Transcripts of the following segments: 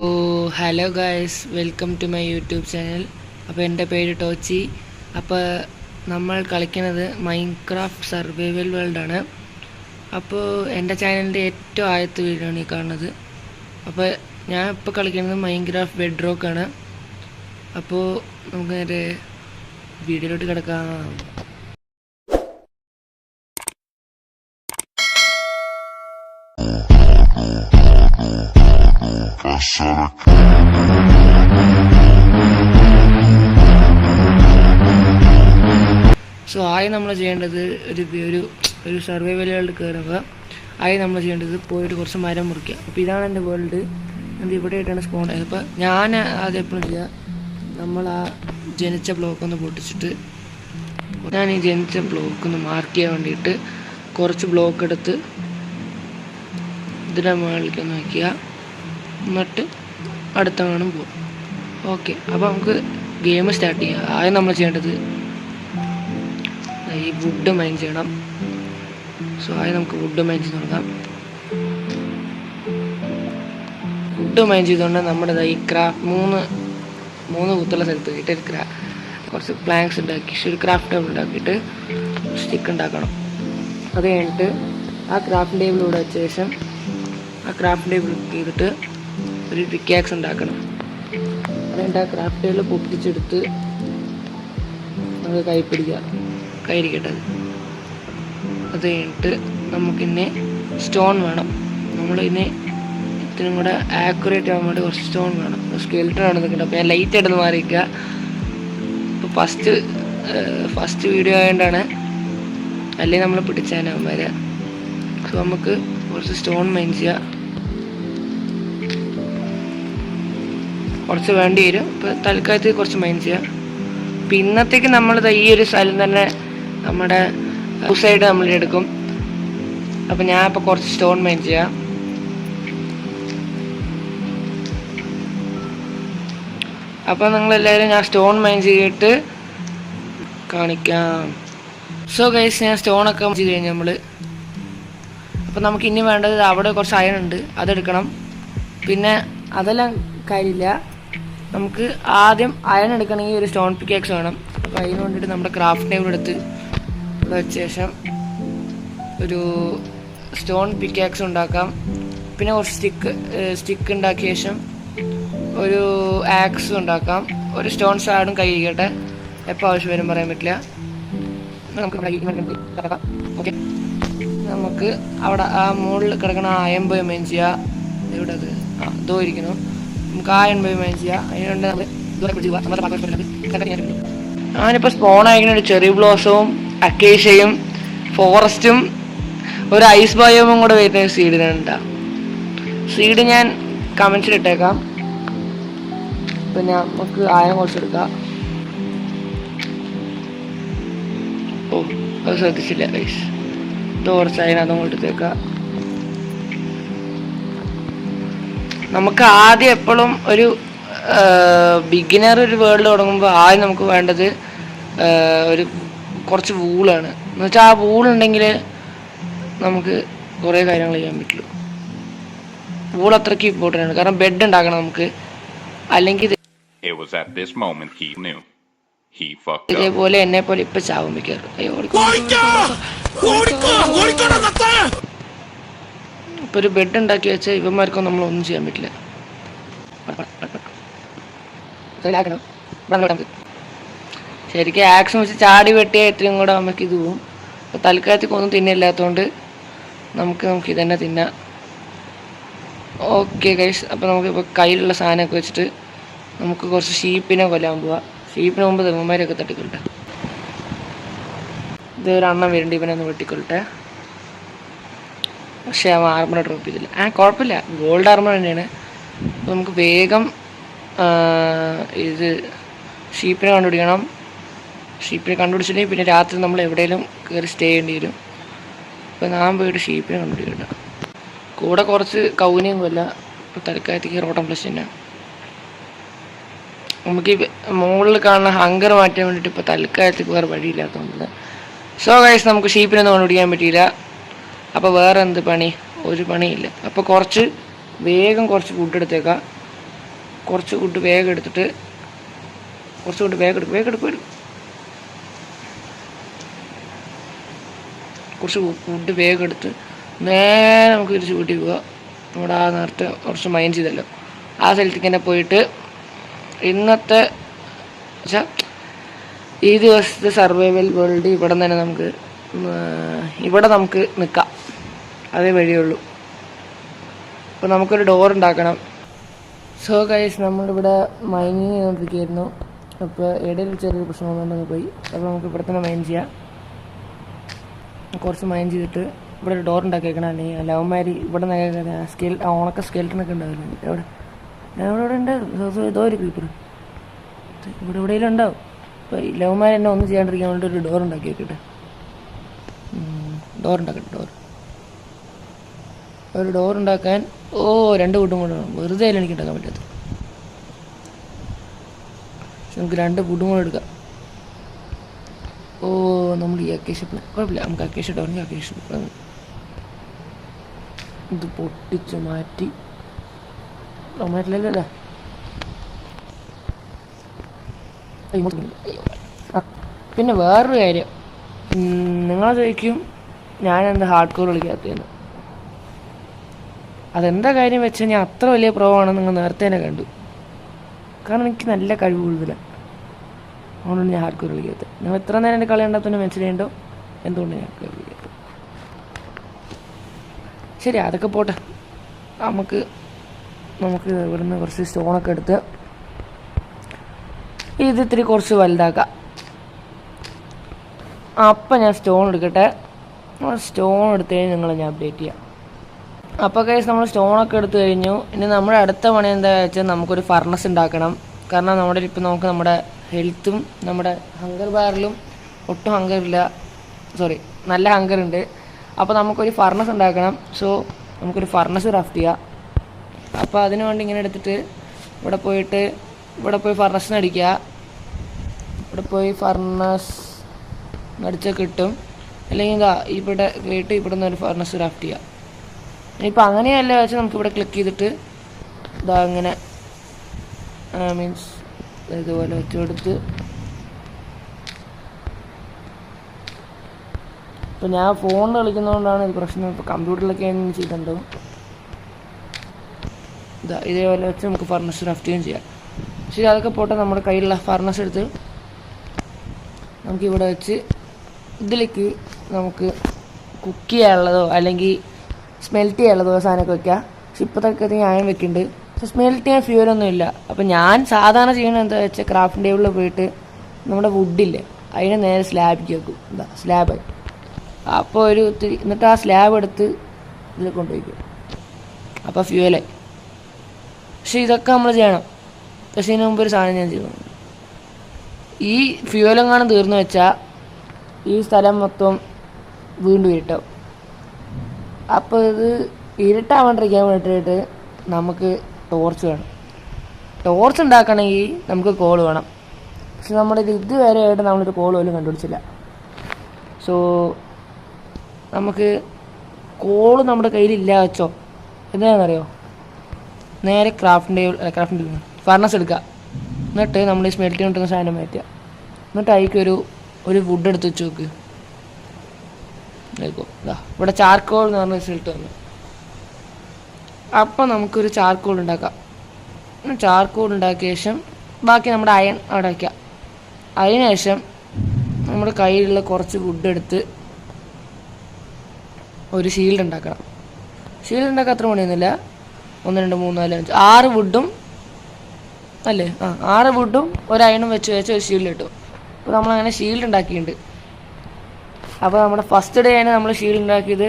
Hello guys, welcome to my YouTube channel. അപ്പോൾ എൻ്റെ പേര് ടോച്ചി. അപ്പോൾ നമ്മൾ കളിക്കുന്നത് മൈൻക്രാഫ്റ്റ് സർവൈവൽ വേൾഡാണ്. അപ്പോൾ എൻ്റെ ചാനലിൻ്റെ ഏറ്റവും ആദ്യത്തെ വീഡിയോ ആണ് ഈ കാണുന്നത്. അപ്പോൾ ഞാൻ ഇപ്പോൾ കളിക്കുന്നത് മൈൻക്രാഫ്റ്റ് ബെഡ് റോക്കാണ്. അപ്പോൾ നമുക്ക് നേരെ വീഡിയോയിലോട്ട് കിടക്കാം. സോ ആദ്യം നമ്മൾ ചെയ്യേണ്ടത് ഒരു സർവൈവൽ വേൾഡ് കയറുക. ആദ്യം നമ്മൾ ചെയ്യേണ്ടത് പോയിട്ട് കുറച്ച് മരം മുറിക്കുക. അപ്പോൾ ഇതാണ് എൻ്റെ വേൾഡ്. അത് ഇവിടെ ആയിട്ടാണ് സ്പോൺ ആയത്. അപ്പോൾ ഞാൻ ആദ്യം എപ്പോഴും ചെയ്യുക, നമ്മൾ ആ ജനിച്ച ബ്ലോക്കൊന്ന് പൊട്ടിച്ചിട്ട് ഞാൻ ഈ ജനിച്ച ബ്ലോക്കൊന്ന് മാർക്ക് ചെയ്യാൻ വേണ്ടിയിട്ട് കുറച്ച് ബ്ലോക്ക് എടുത്ത് ഇതിൻ്റെ മുകളിലേക്കൊന്ന് വയ്ക്കുക. എന്നിട്ട് അടുത്ത കാണും പോകും. ഓക്കെ, അപ്പോൾ നമുക്ക് ഗെയിം സ്റ്റാർട്ട് ചെയ്യാം. ആദ്യം നമ്മൾ ചെയ്യേണ്ടത് ഈ വുഡ് മൈൻ ചെയ്യണം. സോ ആദ്യം നമുക്ക് വുഡ് മൈൻ ചെയ്ത് തുടങ്ങാം. വുഡ് മൈൻ ചെയ്തുകൊണ്ട് നമ്മുടെ ഈ മൂന്ന് കുത്തുള്ള സ്ഥലത്ത് കിട്ടിയിട്ട് കുറച്ച് പ്ലാങ്ക്സ് ഉണ്ടാക്കി ഒരു ക്രാഫ്റ്റ് ടേബിൾ ഉണ്ടാക്കിയിട്ട് സ്റ്റിക്ക് ഉണ്ടാക്കണം. അത് കഴിഞ്ഞിട്ട് ആ ക്രാഫ്റ്റ് ടേബിൾ ഇവിടെ വെച്ച ശേഷം ആ ക്രാഫ്റ്റ് ടേബിൾ ചെയ്തിട്ട് ഒരു പിക്കാക്സ് ഉണ്ടാക്കണം. അതുകൊണ്ട് ആ ക്രാഫ്റ്റ് ടേബിൾ പൊട്ടിച്ചെടുത്ത് നമുക്ക് കൈയിരിക്കട്ടെ. അത് കഴിഞ്ഞിട്ട് നമുക്കിന്നെ സ്റ്റോൺ വേണം. നമ്മളിന്നെ ഇതിനും കൂടെ ആക്യുറേറ്റ് ആകാൻ വേണ്ടി കുറച്ച് സ്റ്റോൺ വേണം. സ്കെൽറ്റൺ ആണ് നിൽക്കുന്നത്. അപ്പോൾ ഞാൻ ലൈറ്റ് ആയിട്ട് മാറിയിരിക്കുക. ഇപ്പോൾ ഫസ്റ്റ് വീഡിയോ ആയതുകൊണ്ടാണ്, അല്ലെങ്കിൽ നമ്മൾ പിടിച്ചാനാവും വരെ. സോ നമുക്ക് കുറച്ച് സ്റ്റോൺ മൈൻ ചെയ്യുക. കുറച്ച് വേണ്ടി വരും. ഇപ്പോൾ തൽക്കാലത്ത് കുറച്ച് മൈൻ ചെയ്യുക. അപ്പം ഇന്നത്തേക്ക് നമ്മളിത് ഈ ഒരു സ്ഥലം തന്നെ നമ്മുടെ സൈഡ് നമ്മൾ എടുക്കും. അപ്പം ഞാൻ ഇപ്പോൾ കുറച്ച് സ്റ്റോൺ മൈൻ ചെയ്യാം. അപ്പോൾ നിങ്ങളെല്ലാവരും ഞാൻ സ്റ്റോൺ മൈൻ ചെയ്തിട്ട് കാണിക്കാം. സോ ഗൈസ്, ഞാൻ സ്റ്റോണൊക്കെ ചെയ്ത് കഴിഞ്ഞാൽ അപ്പം നമുക്ക് ഇനി വേണ്ടത് അവിടെ കുറച്ച് അയൺ ഉണ്ട്, അതെടുക്കണം. പിന്നെ അതെല്ലാം കാര്യമില്ല, നമുക്ക് ആദ്യം അയൺ എടുക്കണമെങ്കിൽ ഒരു സ്റ്റോൺ പിക്കാക്സ് വേണം. അപ്പോൾ അതിന് വേണ്ടിയിട്ട് നമ്മുടെ ക്രാഫ്റ്റ് ടേബിൾ എടുത്ത് ഇവിടെ വെച്ച ശേഷം ഒരു സ്റ്റോൺ പിക്കാക്സ് ഉണ്ടാക്കാം. പിന്നെ കുറച്ച് സ്റ്റിക്ക് ഉണ്ടാക്കിയ ശേഷം ഒരു ആക്സ് ഉണ്ടാക്കാം. ഒരു സ്റ്റോൺ സ്വാഡും കൈയിരിക്കട്ടെ, എപ്പോൾ ആവശ്യം വരും പറയാൻ പറ്റില്ല. നമുക്ക് കിടക്കാം. ഓക്കെ, നമുക്ക് അവിടെ ആ മുകളിൽ കിടക്കണ ആ അയൺ പോയി മൈൻ ചെയ്യുക. ഇവിടെ അത് ഇതോ ഇരിക്കുന്നു. നമുക്ക് ആ അയൺ പോയി മൈൻ ചെയ്യുക. അതിനുണ്ട് ഞാനിപ്പോൾ സ്പോൺ ആയിരിക്കുന്ന ഒരു ചെറി ബ്ലോസവും അക്കേഷ്യയും ഫോറസ്റ്റും ഒരു ഐസ് ബയോമും കൂടെ വരുന്ന സീഡിനുണ്ട്. സീഡ് ഞാൻ കമൻസിൽ ഇട്ടേക്കാം. പിന്നെ നമുക്ക് അയൺ കുറച്ചെടുക്കാം. ഓ, അത് ശ്രദ്ധിച്ചില്ല ഗൈസ്. കുറച്ച് അതിനകത്തും കൊടുത്തേക്കാം. നമുക്ക് ആദ്യം എപ്പോഴും ഒരു ബിഗിനർ ഒരു വേൾഡ് തുടങ്ങുമ്പോൾ ആദ്യം നമുക്ക് വേണ്ടത് കുറച്ച് വൂളാണ്. എന്ന് വെച്ചാൽ ആ വൂളുണ്ടെങ്കിൽ നമുക്ക് കുറേ കാര്യങ്ങൾ ചെയ്യാൻ പറ്റുള്ളൂ. വൂൾ അത്രയ്ക്ക് ഇമ്പോർട്ടൻ്റ് ആണ്. കാരണം ബെഡ് ഉണ്ടാക്കണം നമുക്ക്. അല്ലെങ്കിൽ ഇതേപോലെ എന്നെ പോലെ ഇപ്പൊ ചാവും മിക്കാറ്. ഇപ്പൊ ഒരു ബെഡ് ഉണ്ടാക്കി വെച്ചാൽ ഇവന്മാർക്കൊന്നും നമ്മളൊന്നും ചെയ്യാൻ പറ്റില്ല. ശരിക്കും ആക്ഷൻ വെച്ച് ചാടി വെട്ടിയാൽ ഇത്രയും കൂടെ നമുക്ക് ഇത് പോവും. അപ്പോൾ തൽക്കാലത്തേക്ക് ഒന്നും തിന്നില്ലാത്തതുകൊണ്ട് നമുക്ക് ഇതന്നെ തിന്നാം. ഓക്കെ ഗൈസ്, അപ്പോൾ നമുക്കിപ്പോൾ കയ്യിലുള്ള സാധനമൊക്കെ വെച്ചിട്ട് നമുക്ക് കുറച്ച് ഷീപ്പിനെ കൊല്ലാൻ പോവാം. ഷീപ്പിന് മുമ്പ് തെമ്മന്മാരെയൊക്കെ തട്ടിക്കൊള്ളട്ടെ. ഇത് ഒരു അണ്ണം വരുന്നുണ്ട്, ഇവനൊന്ന് വെട്ടിക്കൊള്ളട്ടെ. പക്ഷേ അവൻ ആർമർ ഡ്രോപ്പ് ചെയ്തില്ല. കുഴപ്പമില്ല, ഗോൾഡ് ആർമർ തന്നെയാണ്. അപ്പോൾ നമുക്ക് വേഗം ഇത് ഷീപ്പിനെ കണ്ടുപിടിക്കണം. ഷീപ്പിനെ കണ്ടുപിടിച്ചിട്ടുണ്ടെങ്കിൽ പിന്നെ രാത്രി നമ്മൾ എവിടെയെങ്കിലും കയറി സ്റ്റേ ചെയ്യേണ്ടി വരും. അപ്പോൾ ഞാൻ പോയിട്ട് ഷീപ്പിനെ കണ്ടുപിടിക്കട്ടെ. കൂടെ കുറച്ച് കൗനിയും കൊല്ല. ഇപ്പോൾ തൽക്കാലത്തേക്ക് റോട്ടം ഫ്ലഷ് തന്നെ. നമുക്ക് ഈ മുകളിൽ കാണുന്ന ഹങ്കർ മാറ്റാൻ വേണ്ടിയിട്ട് ഇപ്പോൾ തൽക്കാലത്തേക്ക് വേറെ വഴിയില്ലാത്തതുകൊണ്ട്. സോ ഗൈസ്, നമുക്ക് ഷീപ്പിനൊന്നും കണ്ടുപിടിക്കാൻ പറ്റിയില്ല. അപ്പോൾ വേറെ എന്ത് പണി? ഒരു പണിയില്ല. അപ്പോൾ വേഗം കുറച്ച് ഫുഡ് എടുത്തേക്കാം. കുറച്ച് വുഡ് വേഗം എടുത്തിട്ട് കുറച്ച് വുഡ് വേഗം എടുക്കും കുറച്ച് വുഡ് വേഗം എടുത്ത് നേരെ നമുക്ക് തിരിച്ച് വീട്ടിൽ പോവുക. നമ്മുടെ ആ നേരത്തെ കുറച്ച് മൈൻഡ് ചെയ്തല്ലോ ആ സ്ഥലത്തേക്ക് തന്നെ പോയിട്ട് ഇന്നത്തെ വെച്ചാൽ ഈ ദിവസത്തെ സർവൈവൽ വേൾഡ് ഇവിടെ തന്നെ നമുക്ക് നിൽക്കാം. അതേ വഴിയുള്ളൂ. അപ്പോൾ നമുക്കൊരു ഡോർ ഉണ്ടാക്കണം. സോ ഗൈസ് നമ്മളിവിടെ മൈനിങ് ചെയ്തുകൊണ്ടിരിക്കുകയായിരുന്നു. അപ്പോൾ ഇടയിൽ ചെറിയൊരു പ്രശ്നം വന്നുകൊണ്ടങ്ങ് പോയി. അപ്പോൾ നമുക്ക് ഇവിടെ തന്നെ മൈൻ ചെയ്യാം. കുറച്ച് മൈൻ ചെയ്തിട്ട് ഇവിടെ ഒരു ഡോർ ഉണ്ടാക്കിയേക്കണം. അല്ലെങ്കിൽ ലവന്മാരി ഇവിടെ ഉണക്ക സ്കെൽറ്റനൊക്കെ ഉണ്ടാവില്ല. എവിടെ ഉണ്ട് ഇതോ ഒരു ക്രീപ്പർ ഇവിടെ എവിടെയെങ്കിലും ഉണ്ടാവും. അപ്പോൾ ഈ ലവന്മാർ എന്നെ ഒന്നും ചെയ്യാണ്ടിരിക്കാൻ വേണ്ടി ഒരു ഡോർ ഉണ്ടാക്കി വെക്കട്ടെ. ഒരു ഡോർ ഉണ്ടാക്കാൻ 2 വുഡും കൂടെ വേണം. വെറുതെ അല്ല എനിക്ക് ഉണ്ടാക്കാൻ പറ്റാത്തത്. നമുക്ക് 2 വുഡും കൂടെ എടുക്കാം. നമ്മൾ ഈ അക്കേഷ്യ കുഴപ്പമില്ല. നമുക്ക് അക്കേഷ്യ ഇട്ടുണ്ടെങ്കിൽ അക്കേഷ്യ ഇത് പൊട്ടിച്ച് മാറ്റില്ലല്ലേ. പിന്നെ വേറൊരു കാര്യം, നിങ്ങളെ ചോദിക്കും ഞാനെന്താ ഹാർഡ് കോർ കളിക്കാത്തതെന്ന്. അതെന്താ കാര്യം വെച്ചാൽ ഞാൻ അത്ര വലിയ പ്രോ ആണെന്ന് നിങ്ങൾ നേരത്തെ തന്നെ കണ്ടു. കാരണം എനിക്ക് നല്ല കഴിവ് കൂടുതലാണ്. അതുകൊണ്ടാണ് ഞാൻ ഹാർഡ് കോർ കളിക്കാത്തത്. നിങ്ങൾ എത്ര നേരം എൻ്റെ കളി കണ്ടാൽ തന്നെ മനസ്സിലായിട്ടോ എന്തുകൊണ്ട് ഞാൻ കളി കളിക്കാത്തത്. ശരി, അതൊക്കെ പോട്ടെ. നമുക്ക് ഇവിടുന്ന് കുറച്ച് സ്റ്റോണൊക്കെ എടുത്ത് ഇത് ഇത്തിരി കുറച്ച് വലുതാക്കാം. അപ്പം ഞാൻ സ്റ്റോൺ എടുക്കട്ടെ. സ്റ്റോൺ എടുത്ത് കഴിഞ്ഞ് നിങ്ങളെ ഞാൻ അപ്ഡേറ്റ് ചെയ്യാം. അപ്പോൾ കേസ് നമ്മൾ സ്റ്റോണൊക്കെ എടുത്തു കഴിഞ്ഞു. ഇനി നമ്മുടെ അടുത്ത പണി എന്താ വെച്ചാൽ നമുക്കൊരു ഫർണസ് ഉണ്ടാക്കണം. കാരണം ഇപ്പം നമുക്ക് നമ്മുടെ ഹെൽത്തും നമ്മുടെ ഹങ്കർ ബാറിലും ഒട്ടും ഹങ്കറില്ല, നല്ല ഹങ്കറുണ്ട്. അപ്പോൾ നമുക്കൊരു ഫർണസ് ഉണ്ടാക്കണം. സോ നമുക്കൊരു ഫർണസ് ക്രാഫ്റ്റ് ചെയ്യാം. അപ്പോൾ അതിനു വേണ്ടി ഇങ്ങനെ എടുത്തിട്ട് ഇവിടെ പോയി ഫർണസിന് അടിക്കുക. ഇവിടെ പോയി ഫർണസ് അടിച്ചാൽ കിട്ടും. അല്ലെങ്കിൽ ഇവിടെ കേട്ട് ഇവിടെ നിന്ന് ഒരു ഫർണസ് ക്രാഫ്റ്റ് ചെയ്യുക. ഇനിയിപ്പോൾ അങ്ങനെയല്ല വെച്ചാൽ നമുക്കിവിടെ ക്ലിക്ക് ചെയ്തിട്ട് ഇങ്ങനെ മീൻസ് ഇതുപോലെ വെച്ച് കൊടുത്ത് ഇപ്പോൾ ഞാൻ ഫോണിൽ കളിക്കുന്നതുകൊണ്ടാണ് ഇത് പ്രശ്നം. ഇപ്പോൾ കമ്പ്യൂട്ടറിലൊക്കെ ചെയ്തിട്ടുണ്ടോ ഇതേപോലെ വെച്ച് നമുക്ക് ഫർണസ് ക്രാഫ്റ്റുകയും ചെയ്യാം. ശരി, അതൊക്കെ പോട്ടെ. നമ്മുടെ കയ്യിലുള്ള ഫർണസ് എടുത്ത് നമുക്കിവിടെ വെച്ച് ഇതിലേക്ക് നമുക്ക് കുക്ക് ചെയ്യാനുള്ളതോ അല്ലെങ്കിൽ സ്മെൽറ്റ് ചെയ്യാനുള്ളതോ സാധനമൊക്കെ വെക്കാം. പക്ഷെ ഇപ്പോഴത്തെ ഞാൻ വെക്കുന്നുണ്ട്. പക്ഷെ സ്മെൽറ്റ് ചെയ്യാൻ ഫ്യൂലൊന്നും ഇല്ല. അപ്പോൾ ഞാൻ സാധാരണ ചെയ്യുന്നത് എന്താ വെച്ചാൽ ക്രാഫ്റ്റിംഗ് ടേബിളിൽ പോയിട്ട് നമ്മുടെ വുഡില്ലേ അതിനെ നേരെ സ്ലാബിലേക്ക് വെക്കും. സ്ലാബായി. അപ്പോൾ എന്നിട്ട് ആ സ്ലാബ് എടുത്ത് ഇതിൽ കൊണ്ടുപോയിക്കും. അപ്പോൾ ഫ്യൂവലായി. പക്ഷെ ഇതൊക്കെ നമ്മൾ ചെയ്യണം. പക്ഷെ ഇതിന് മുമ്പ് ഒരു സാധനം ഞാൻ ചെയ്യണം. ഈ ഫ്യൂവലെങ്ങാനും തീർന്നു വെച്ചാൽ ഈ സ്ഥലം മൊത്തം വീണ്ടും ഇരുട്ടാവും. അപ്പോൾ ഇത് ഇരുട്ടാവാണ്ടിരിക്കാൻ വേണ്ടിയിട്ട് നമുക്ക് ടോർച്ച് വേണം. ടോർച്ച് ഉണ്ടാക്കണമെങ്കിൽ നമുക്ക് കോൾ വേണം. പക്ഷെ ഇതുവരെ ആയിട്ട് നമ്മളൊരു കോൾ പോലും കണ്ടുപിടിച്ചില്ല. സോ നമുക്ക് കോള് നമ്മുടെ കയ്യിലില്ല വെച്ചോ എന്താണെന്നറിയോ, നേരെ ക്രാഫ്റ്റിംഗ് ഫർണസ് എടുക്കുക. എന്നിട്ട് നമ്മൾ ഈ സ്മെൽറ്റ് കൊണ്ടുവന്ന സാധനം മാറ്റുക. എന്നിട്ട് അതിലേക്കൊരു വുഡ് എടുത്ത് വെച്ച് നോക്ക്. ഇവിടെ ചാർക്കോൾ എന്ന് പറഞ്ഞ റിസൾട്ട് വന്നു. അപ്പോൾ നമുക്കൊരു ചാർക്കോൾ ഉണ്ടാക്കാം. ചാർക്കോൾ ഉണ്ടാക്കിയ ശേഷം ബാക്കി നമ്മുടെ അയൺ അവിടെ വയ്ക്കാം. അതിന് ശേഷം നമ്മുടെ കയ്യിലുള്ള കുറച്ച് വുഡ് എടുത്ത് ഒരു ഷീൽഡ് ഉണ്ടാക്കണം. ഷീൽഡ് ഉണ്ടാക്കാൻ അത്ര പണിയൊന്നുമില്ല. 1 2 3 4 5 6 വുഡും അല്ലേ 6 വുഡും ഒരു അയണും വെച്ച് ഒരു ഷീൽഡ് കിട്ടും. അപ്പോൾ നമ്മളങ്ങനെ ഷീൽഡ് ഉണ്ടാക്കിയിട്ടുണ്ട്. അപ്പോൾ നമ്മുടെ ഫസ്റ്റ് ഡേ ആണ് നമ്മൾ ഷീൽഡ് ഉണ്ടാക്കിയത്.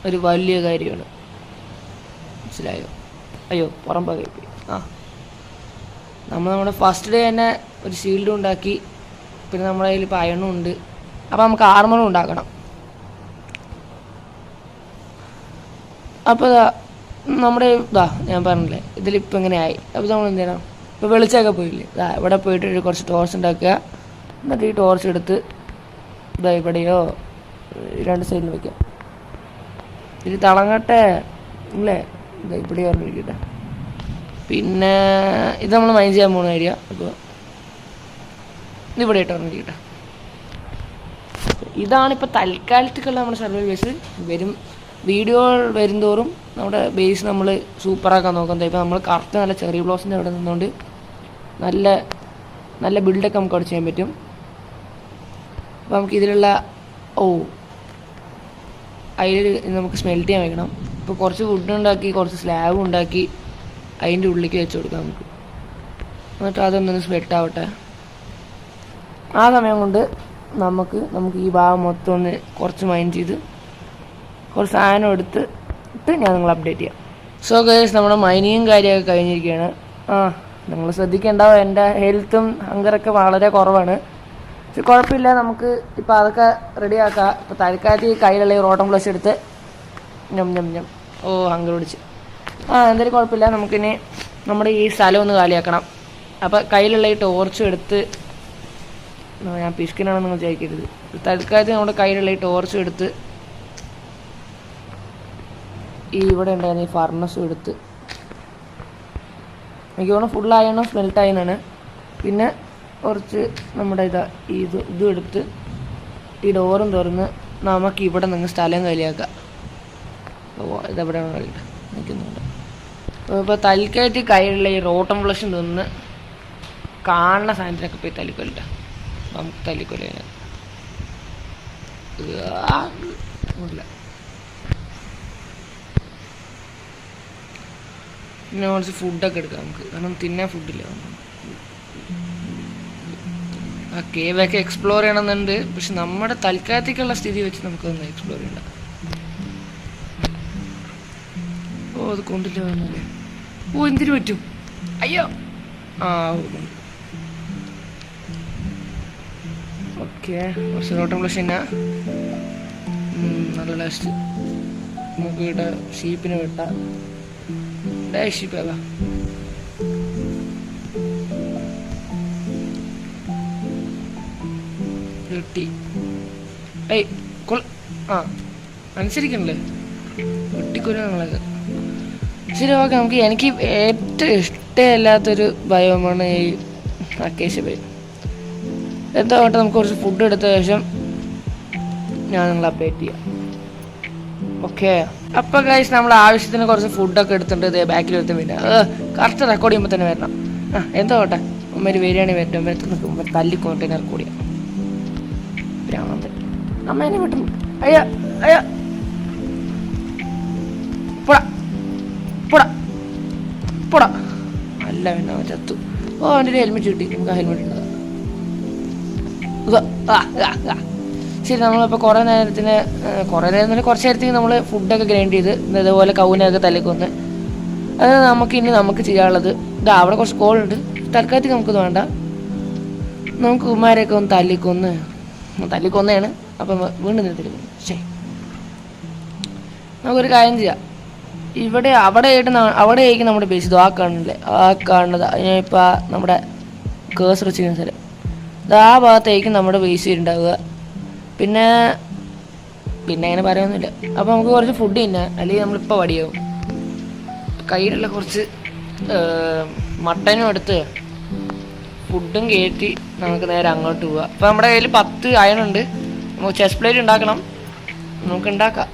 ഒരു വലിയ കാര്യമാണ്, മനസ്സിലായോ? അയ്യോ പുറമ്പ കഴിപ്പി. നമ്മുടെ ഫസ്റ്റ് ഡേ തന്നെ ഒരു ഷീൽഡും ഉണ്ടാക്കി. പിന്നെ നമ്മുടെ കയ്യിൽ ഇപ്പോൾ അയണും ഉണ്ട്. അപ്പോൾ നമുക്ക് ആർമറും ഉണ്ടാക്കണം. അപ്പോൾ നമ്മുടെ ഞാൻ പറഞ്ഞില്ലേ ഇതിലിപ്പോൾ ഇങ്ങനെ ആയി. അപ്പോൾ നമ്മൾ എന്ത് ചെയ്യണം, ഇപ്പോൾ വെളിച്ചമൊക്കെ പോയില്ലേ, ഇവിടെ പോയിട്ട് കുറച്ച് ടോർച്ച് ഉണ്ടാക്കുക. എന്നിട്ട് ഈ ടോർച്ച് എടുത്ത് ഇവിടെയോ 2 സൈഡിൽ വയ്ക്കാം. ഇത് തിളങ്ങട്ടെ അല്ലേ, ഇവിടെയോ ഇരിക്കട്ടെ. പിന്നെ ഇത് നമ്മൾ മൈൻഡ് ചെയ്യാൻ പോകുന്ന ഏരിയ. അപ്പോൾ ഇതിവിടെ ഇട്ടോ കേട്ടോ. ഇതാണിപ്പോൾ തൽക്കാലത്തേക്കുള്ള നമ്മുടെ സർവൈവൽ ബേസ്. വീഡിയോ വരുംതോറും നമ്മുടെ ബേസ് നമ്മൾ സൂപ്പറാക്കാൻ നോക്കുന്നത്. ഇപ്പോൾ നമ്മൾ കറക്റ്റ് നല്ല ചെറിയ ബ്ലോസിൻ്റെ അവിടെ നിന്നുകൊണ്ട് നല്ല നല്ല ബിൽഡൊക്കെ നമുക്ക് അവിടെ ചെയ്യാൻ പറ്റും. അപ്പോൾ നമുക്കിതിലുള്ള അതിൽ നമുക്ക് സ്മെൽറ്റ് ചെയ്യാൻ വെക്കണം. ഇപ്പോൾ കുറച്ച് ഫുഡ് ഉണ്ടാക്കി കുറച്ച് സ്ലാബ് ഉണ്ടാക്കി അതിൻ്റെ ഉള്ളിലേക്ക് വെച്ച് കൊടുക്കാം നമുക്ക്. എന്നിട്ട് അതൊന്നൊന്ന് സ്പ്രെഡ് ആവട്ടെ. ആ സമയം കൊണ്ട് നമുക്ക് ഈ ഭാഗം മൊത്തം ഒന്ന് കുറച്ച് മൈൻഡ് ചെയ്ത് കുറച്ച് സാധനം എടുത്തിട്ട് ഞാൻ നിങ്ങൾ അപ്ഡേറ്റ് ചെയ്യാം. സോ ഗൈസ്, നമ്മുടെ മൈനിങ്ങും കാര്യമൊക്കെ കഴിഞ്ഞിരിക്കുകയാണ്. നിങ്ങൾ ശ്രദ്ധിക്കേണ്ടാവും, എൻ്റെ ഹെൽത്തും ഹങ്കറൊക്കെ വളരെ കുറവാണ്. പക്ഷെ കുഴപ്പമില്ല, നമുക്ക് ഇപ്പോൾ അതൊക്കെ റെഡിയാക്കാം. ഇപ്പോൾ തൽക്കാലത്ത് കയ്യിലുള്ള ഈ റോട്ടം ഫ്ലഷ് എടുത്ത് ഹങ്കർ പിടിച്ച് എന്തായാലും കുഴപ്പമില്ല. നമുക്കിനി നമ്മുടെ ഈ സ്ഥലം ഒന്ന് കാലിയാക്കണം. അപ്പോൾ കയ്യിലുള്ള ഈ ടോർച്ചും എടുത്ത്, ഞാൻ പിഷ്കിനാണെന്ന് നിങ്ങൾ വിചാരിക്കരുത്, തൽക്കാലത്ത് നമ്മുടെ കയ്യിലുള്ള ഈ ടോർച്ചും എടുത്ത് ഈ ഇവിടെ ഉണ്ടായിരുന്ന ഈ ഫർണസും എടുത്ത്, എനിക്ക് തോന്നുന്നു ഫുള്ളായണം സ്മെൽട്ടായി എന്നാണ്. പിന്നെ കുറച്ച് നമ്മുടെ ഇതും എടുത്ത് ഈ ഡോറും തുറന്ന് നമുക്ക് ഇവിടെ നിന്ന് സ്ഥലം കയ്യിലാക്കാം. ഇതെവിടെയാണ് കളിയിട്ട് നിൽക്കുന്നുണ്ട്. ഇപ്പോൾ തൽക്കാലത്ത് കയ്യിലുള്ള ഈ റോട്ടം ഫ്ലഷും നിന്ന് കാണുന്ന സാധനത്തിനൊക്കെ പോയി തല്ലിക്കൊല്ലിട്ട നമുക്ക് തല്ലിക്കൊല്ല. പിന്നെ കുറച്ച് ഫുഡൊക്കെ എടുക്കാം നമുക്ക്, കാരണം തിന്നാൻ ഫുഡില്ല. ആ കേവൊക്കെ എക്സ്പ്ലോർ ചെയ്യണമെന്നുണ്ട്, പക്ഷെ നമ്മുടെ തൽക്കാലത്തേക്കുള്ള സ്ഥിതി വെച്ച് നമുക്കൊന്ന് എക്സ്പ്ലോർ ചെയ്യണ്ട. അത് കൊണ്ടില്ല വന്നല്ലേ. എന്തിനു പറ്റും? അയ്യോ. ഓക്കെ, കുറച്ച് റോട്ടം പ്ലസ് തന്നെ നല്ല ലാസ്റ്റ് നമുക്ക് ഇവിടെ ഷീപ്പിനെ വെട്ടാം. ഷീപ്പേതാ വെട്ടി അനുസരിക്കണല്ലേ, വെട്ടിക്കൊരു ഞങ്ങളൊക്കെ. ശരി, ഓക്കെ. എനിക്ക് ഏറ്റവും ഇഷ്ടമില്ലാത്തൊരു ബയോമാണ് ഈ അക്കേഷ്യ ബയോ. എന്താ വേണ്ട, നമുക്ക് കുറച്ച് ഫുഡ് എടുത്ത ശേഷം ഞാൻ നിങ്ങളെ അപ്ഡേറ്റ് ചെയ്യാം. ഓക്കെ, അപ്പോൾ ഗൈസ് നമ്മൾ ആവശ്യത്തിന് കുറച്ച് ഫുഡൊക്കെ എടുത്തിട്ടുണ്ട്. ഇതേ ബാക്കിൽ എടുത്ത് പിന്നെ കറക്റ്റ് റെക്കോർഡ് ചെയ്യുമ്പോൾ തന്നെ വരണം. എന്താ വേട്ടെ, അമ്മര് ബിരിയാണി വരട്ടെ, നിൽക്കുമ്പോൾ തല്ലിക്കൊണ്ടിട്ട് റെക്കോർഡ് ചെയ്യാം. ഭ്രാന്തൻ അമ്മേനെ വിട്ടു. അയ്യ പൊടാ പൊടാ പൊടാ. അല്ല പിന്നെ ചത്തു. എൻ്റെ ഒരു ഹെൽമെറ്റ് കിട്ടി. നമുക്ക് ആ ഹെൽമെറ്റ് ഉണ്ടോ? ശരി, നമ്മളിപ്പോൾ കുറേ നേരം കുറച്ച് നേരത്തേക്ക് നമ്മൾ ഫുഡൊക്കെ ഗ്രൈൻഡ് ചെയ്ത് ഇതേപോലെ കൗനൊക്കെ തല്ലിക്കൊന്ന് അത് നമുക്ക് ചെയ്യാനുള്ളത് അവിടെ കുറച്ച് കോളുണ്ട്. തൽക്കാലത്തേക്ക് നമുക്കത് വേണ്ട. നമുക്ക് ഉമ്മാരെയൊക്കെ ഒന്ന് തല്ലിക്കൊന്നതാണ്. അപ്പം വീണ്ടും തല്ലിക്കൊന്നു. ശരി, നമുക്കൊരു കാര്യം ചെയ്യാം. അവിടെയായിരിക്കും നമ്മുടെ ബേസ്. ഇത് കാണുന്നത് ഇപ്പം നമ്മുടെ കേസ് വെച്ചിരിക്കുന്ന സ്ഥലം. ആ ഭാഗത്തായിരിക്കും നമ്മുടെ ബേസ് ഉണ്ടാവുക. പിന്നെ അങ്ങനെ പറയാനൊന്നുമില്ല. അപ്പോൾ നമുക്ക് കുറച്ച് ഫുഡ് തിന്നാം, അല്ലെങ്കിൽ നമ്മളിപ്പോൾ വടിയാവും. കയ്യിലുള്ള കുറച്ച് മട്ടനും എടുത്ത് ഫുഡും കയറ്റി നമുക്ക് നേരെ അങ്ങോട്ട് പോവുക. അപ്പോൾ നമ്മുടെ കയ്യിൽ 10 അയണുണ്ട്. നമുക്ക് ചെസ്റ്റ് പ്ലേറ്റ് ഉണ്ടാക്കണം. നമുക്ക് ഉണ്ടാക്കാം.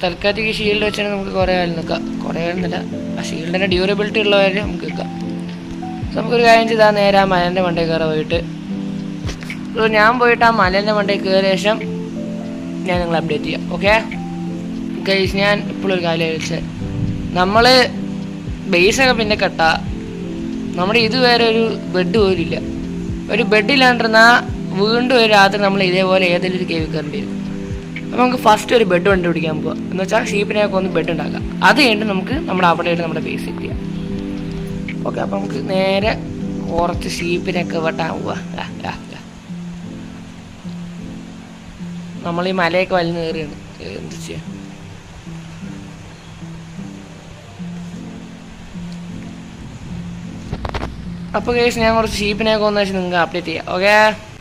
തൽക്കാലത്തേക്ക് ഷീൽഡ് വെച്ചാൽ നമുക്ക് കുറേ കാലം നിൽക്കാം. കുറേ കാലമൊന്നുമില്ല, ആ ഷീൽഡിൻ്റെ ഡ്യൂറബിലിറ്റി ഉള്ള കാര്യം നമുക്ക് നിൽക്കാം. നമുക്കൊരു കാര്യം ചെയ്താൽ നേരെ ആ മലേൻ്റെ മണ്ടയിൽ കയറി പോയിട്ട് ഞാൻ പോയിട്ട് ആ മലേൻ്റെ മണ്ടയിൽ കയറിയ ശേഷം ഞാൻ നിങ്ങളെ അപ്ഡേറ്റ് ചെയ്യാം. ഓക്കെ ഗൈസ്, ഞാൻ ഇപ്പോഴൊരു കാര്യം ചോദിച്ചത്, നമ്മൾ ബേസൊക്കെ പിന്നെ കെട്ടാ, നമ്മുടെ ഇതുവരെ ഒരു ബെഡ് പോലും ഇല്ല. ഒരു ബെഡില്ലാണ്ടിരുന്നാൽ വീണ്ടും ഒരു രാത്രി നമ്മൾ ഇതേപോലെ ഏതെങ്കിലും ഒരു കേവ് കയറേണ്ടി വരും. അപ്പോൾ നമുക്ക് ഫസ്റ്റ് ഒരു ബെഡ് കണ്ടുപിടിക്കാൻ പോവാം. എന്ന് വെച്ചാൽ ഷീപ്പിനെയൊക്കെ ഒന്ന് ബെഡ് ഉണ്ടാക്കാം. അത് കഴിഞ്ഞിട്ട് നമുക്ക് അവിടെ നമ്മുടെ ബേസ് സെറ്റ് ചെയ്യാം. ഓക്കെ, അപ്പോൾ നമുക്ക് നേരെ കുറച്ച് ഷീപ്പിനെയൊക്കെ വെട്ടാൻ പോവാ. നമ്മൾ ഈ മലയൊക്കെ വലിഞ്ഞ് കയറിയാണ്. എന്ത് ചെയ്യാം? അപ്പോൾ ഗൈസ്, ഞാൻ കുറച്ച് ഷീപ്പിനെയൊക്കെ ഒന്ന് വെച്ച് നിങ്ങൾക്ക് അപ്ഡേറ്റ് ചെയ്യാം. ഓക്കെ,